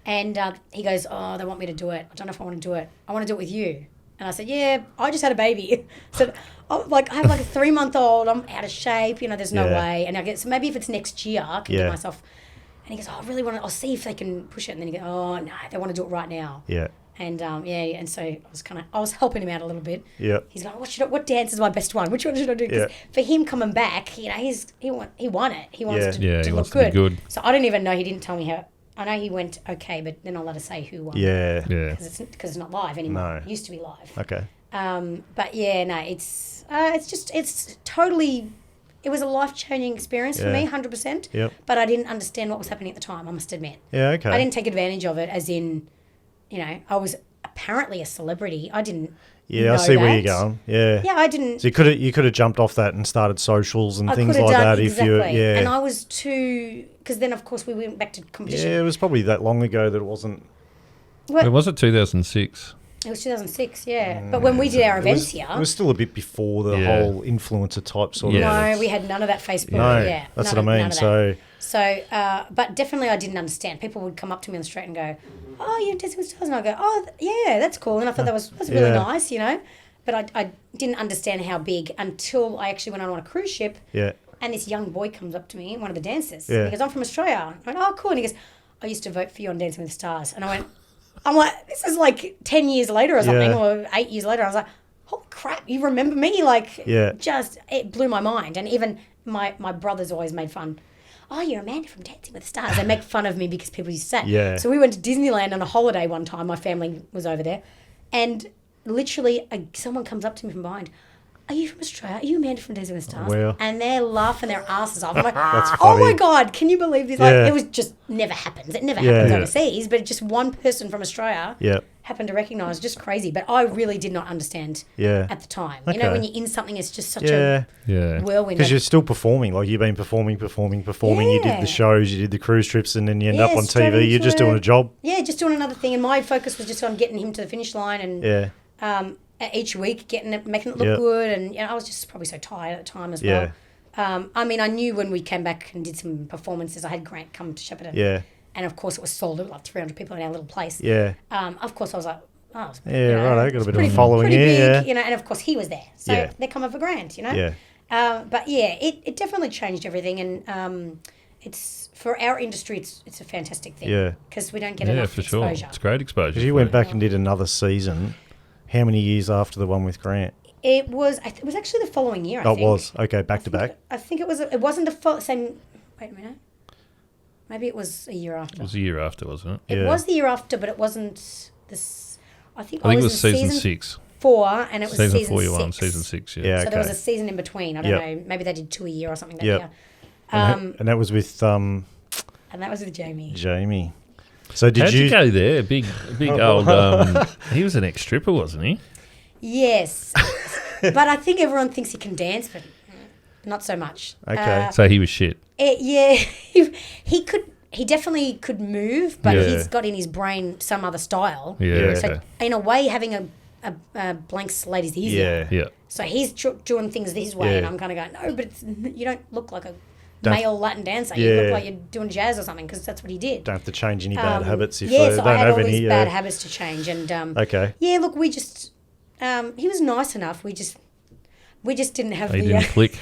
and he goes, oh, they want me to do it. I don't know if I want to do it. I want to do it with you. And I said, yeah, I just had a baby. So I have like a 3-month-old. I'm out of shape. There's no way. And I guess maybe if it's next year, I can get myself. And he goes, oh, I really want to. I'll see if they can push it. And then he goes, oh no, they want to do it right now. Yeah. And and so I was helping him out a little bit. Yeah. He's like, what dance is my best one? Which one should I do? Because for him coming back, he won it. He wants to look good. So I don't even know. He didn't tell me how. I know he went okay, but they're not allowed to say who won. Yeah. Because it's not live anymore. No. It used to be live. Okay. But yeah, no, it's totally. It was a life-changing experience for me, 100%. Yep. But I didn't understand what was happening at the time, I must admit. Yeah, okay. I didn't take advantage of it as in, I was apparently a celebrity. I didn't I see where you're going. Yeah. Yeah, I didn't. So you could have jumped off that and started socials and things like that exactly. if you And I was too, because then of course we went back to competition. Yeah, it was probably that long ago that it wasn't. When was it? 2006. It was 2006, yeah. But when we did our events here... It was still a bit before the whole influencer type sort of... No, we had none of that Facebook. No, yeah, that's what I mean. So, but definitely I didn't understand. People would come up to me on the street and go, oh, you're dancing with stars. And I go, oh, yeah, that's cool. And I thought that's really nice, But I didn't understand how big until I actually went on a cruise ship. Yeah. And this young boy comes up to me, one of the dancers. Yeah. And he goes, I'm from Australia. I went, oh, cool. And he goes, I used to vote for you on Dancing with the Stars. And I'm like, this is like 10 years later or something, or 8 years later. I was like, holy crap, you remember me? It blew my mind. And even my brothers always made fun. Oh, you're Amanda from Dancing with the Stars. They make fun of me because people used to say. Yeah. So we went to Disneyland on a holiday one time. My family was over there. And literally someone comes up to me from behind. Are you from Australia? Are you Amanda from Dancing with the Stars? Well. And they're laughing their asses off. I'm like, That's oh funny. my God, can you believe this? Like, it was just never happens. It never happens overseas, but just one person from Australia happened to recognise. Just crazy. But I really did not understand at the time. Okay. When you're in something, it's just such a whirlwind. Because you're still performing. Like, you've been performing. You did the shows, you did the cruise trips, and then you end up on TV. You're just doing a job. Yeah, just doing another thing. And my focus was just on getting him to the finish line and each week, making it look good. And I was just probably so tired at the time as well. I knew when we came back and did some performances, I had Grant come to Shepparton. Yeah. And of course it was sold out, like 300 people in our little place. Yeah. Of course I was like, oh, I got a bit of a following here. Big, and of course he was there. So they come over Grant, Yeah. But yeah, it definitely changed everything. And it's, for our industry, it's a fantastic thing. Yeah. Because we don't get enough exposure. Sure. It's great exposure. Because you went back and did another season. How many years after the one with Grant? It was actually the following year, I think. It was. Okay, back to back. I think it was. It wasn't the same. Wait a minute. Maybe it was a year after. It was a year after, wasn't it? It was the year after, but it wasn't this. I think it was season 6. 4, and it was season 4 you 6. won, season 6, So there was a season in between. I don't know. Maybe they did 2 a year or something that year. And that was with... and that was with Jamie. So how'd you go there? Big old... he was an ex-stripper, wasn't he? Yes. But I think everyone thinks he can dance, but not so much. Okay. So he was shit. He definitely could move, but he's got in his brain some other style. Yeah. So in a way, having a blank slate is easier. Yeah. So he's doing things his way, and I'm kind of going, no, but you don't look like a male Latin dancer. You look like you're doing jazz or something because that's what he did. Don't have to change any bad habits if so they don't I had have all any. these bad habits to change. And okay. Yeah, look, we just he was nice enough. We just didn't have They didn't click.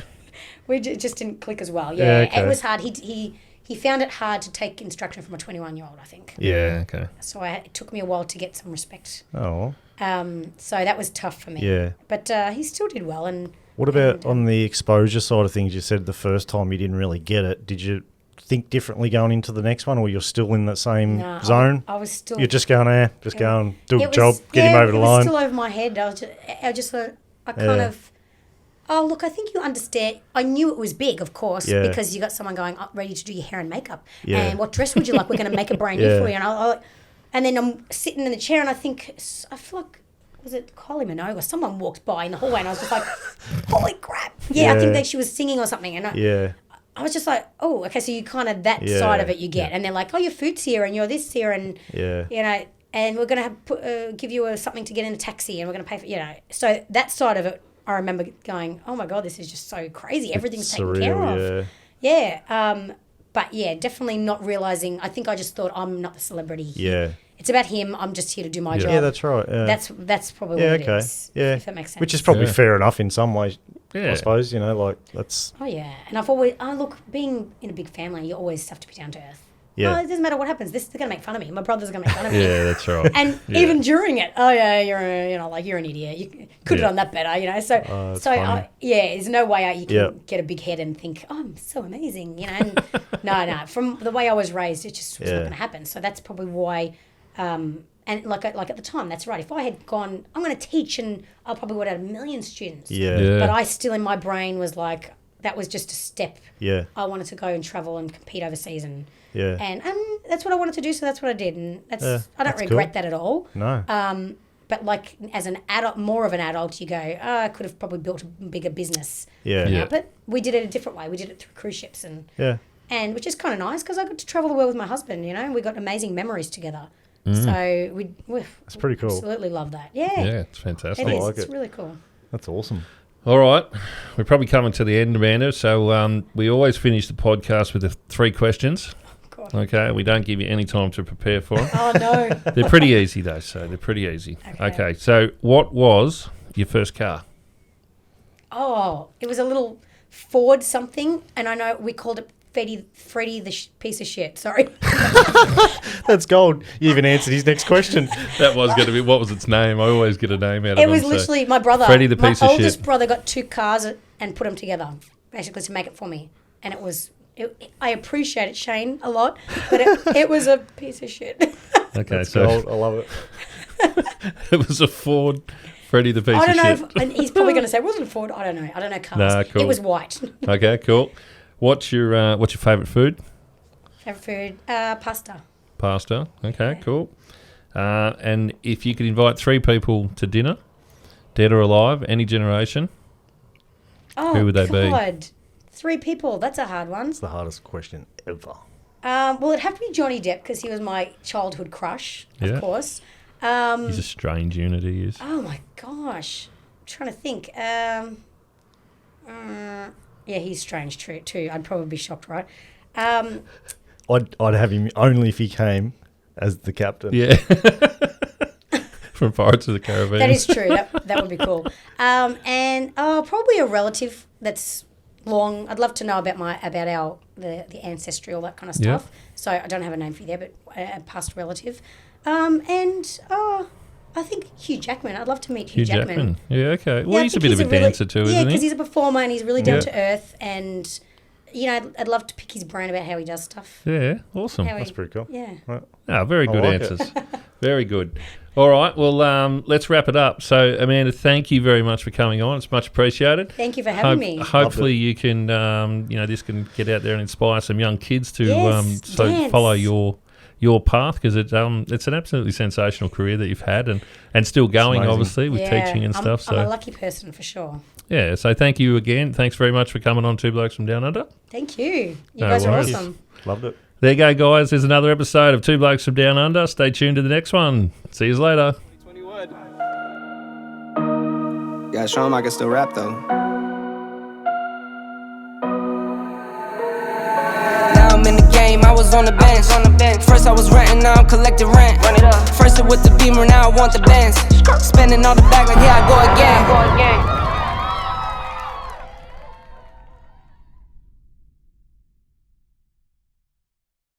We just didn't click as well. Yeah, okay. It was hard. He found it hard to take instruction from a 21-year-old, I think. Yeah, okay. So it took me a while to get some respect. Oh. So that was tough for me. Yeah. But he still did well. And what about on the exposure side of things? You said the first time you didn't really get it. Did you think differently going into the next one, or you're still in that same zone? I was still... You're just going, go and do a job, get him over the line. It was still over my head. I just thought, oh, look, I think you understand. I knew it was big, of course, because you got someone going up ready to do your hair and makeup. Yeah. And what dress would you like? We're going to make it brand new for you. And then I'm sitting in the chair and I feel like, was it Kylie Minogue or someone walked by in the hallway and I was just like, holy crap. Yeah, I think that she was singing or something. And I was just like, oh, okay, so you kind of, that side of it you get. And they're like, oh, your food's here and you're this here and, you know, and we're going to give you something to get in a taxi and we're going to pay for, you know. So that side of it, I remember going, oh my God, this is just so crazy. Everything's taken care of. Yeah. But yeah, definitely not realizing. I think I just thought I'm not the celebrity. Yeah. It's about him. I'm just here to do my job. Yeah, that's right. That's probably what it is. Yeah. If that makes sense. Which is probably fair enough in some ways. Yeah. I suppose, you know, like that's... Oh, yeah. And I've always... look, being in a big family, you always have to be down to earth. Yeah. It doesn't matter what happens. They're going to make fun of me. My brothers are going to make fun of me. Yeah, that's right. And even during it, you're an idiot. You could have done that better, you know. So, there's no way you can get a big head and think, oh, I'm so amazing, you know. And no. From the way I was raised, it just was not going to happen. So that's probably why... and like at the time, that's right. If I had gone, I'm going to teach, and I probably would have had 1 million students. Yeah. But I still, in my brain, was like, that was just a step. Yeah. I wanted to go and travel and compete overseas, and that's what I wanted to do. So that's what I did, and I don't regret that at all. No. But like as an adult, more of an adult, you go, I could have probably built a bigger business. Yeah. But we did it a different way. We did it through cruise ships, and which is kind of nice because I got to travel the world with my husband. You know, we got amazing memories together. So that's pretty cool. Absolutely love that. Yeah, it's fantastic. It is. Like it's really cool. That's awesome. All right, we're probably coming to the end, Amanda. So we always finish the podcast with the 3 questions. God. Okay, we don't give you any time to prepare for them. Oh no, They're pretty easy though. So they're pretty easy. Okay. So what was your first car? Oh, it was a little Ford something, and I know we called it Freddie the piece of shit. Sorry. That's gold. You even answered his next question. That was going to be, what was its name? I always get a name out of it. It was literally my brother. Freddie the piece of shit. My oldest brother got 2 cars and put them together, basically to make it for me. And I appreciate it, Shane, a lot, but it was a piece of shit. Okay, That's so gold. I love it. It was a Ford Freddie the piece of shit. I don't know and he's probably going to say, wasn't it Ford? I don't know. I don't know cars. Nah, cool. It was white. Okay, cool. What's your favourite food? Favourite food? Pasta. Pasta. Okay, cool. And if you could invite 3 people to dinner, dead or alive, any generation, who would they be? 3 people. That's a hard one. It's the hardest question ever. Well, it'd have to be Johnny Depp because he was my childhood crush, of course. He's a strange unit, he is. Oh, my gosh. I'm trying to think. Yeah, he's strange too. I'd probably be shocked, right? I'd have him only if he came as the captain. Yeah. From Pirates of the Caribbean. That is true. That would be cool. And probably a relative that's long. I'd love to know about the ancestry, all that kind of stuff. Yeah. So I don't have a name for you there, but a past relative. I think Hugh Jackman. I'd love to meet Hugh Jackman. Yeah, okay. Well, he's a bit of a dancer too, isn't he? Yeah, because he's a performer and he's really down to earth. And, you know, I'd love to pick his brain about how he does stuff. Yeah, awesome. That's pretty cool. Yeah. Right. Very good answers. Very good. All right, well, let's wrap it up. So, Amanda, thank you very much for coming on. It's much appreciated. Thank you for having me. Hopefully you can, this can get out there and inspire some young kids to follow your path, because it's an absolutely sensational career that you've had and still going, obviously, with teaching and stuff. I'm a lucky person for sure. Yeah, so thank you again. Thanks very much for coming on 2 Blokes from Down Under. Thank you. You guys are awesome. Loved it. There you go, guys. There's another episode of 2 Blokes from Down Under. Stay tuned to the next one. See you later. Gotta show him I can still rap, though. game, I was on the bench. First I was renting, now I'm collecting rent. First it with the Beamer, now I want the Benz. Spending all the bag like here I go again.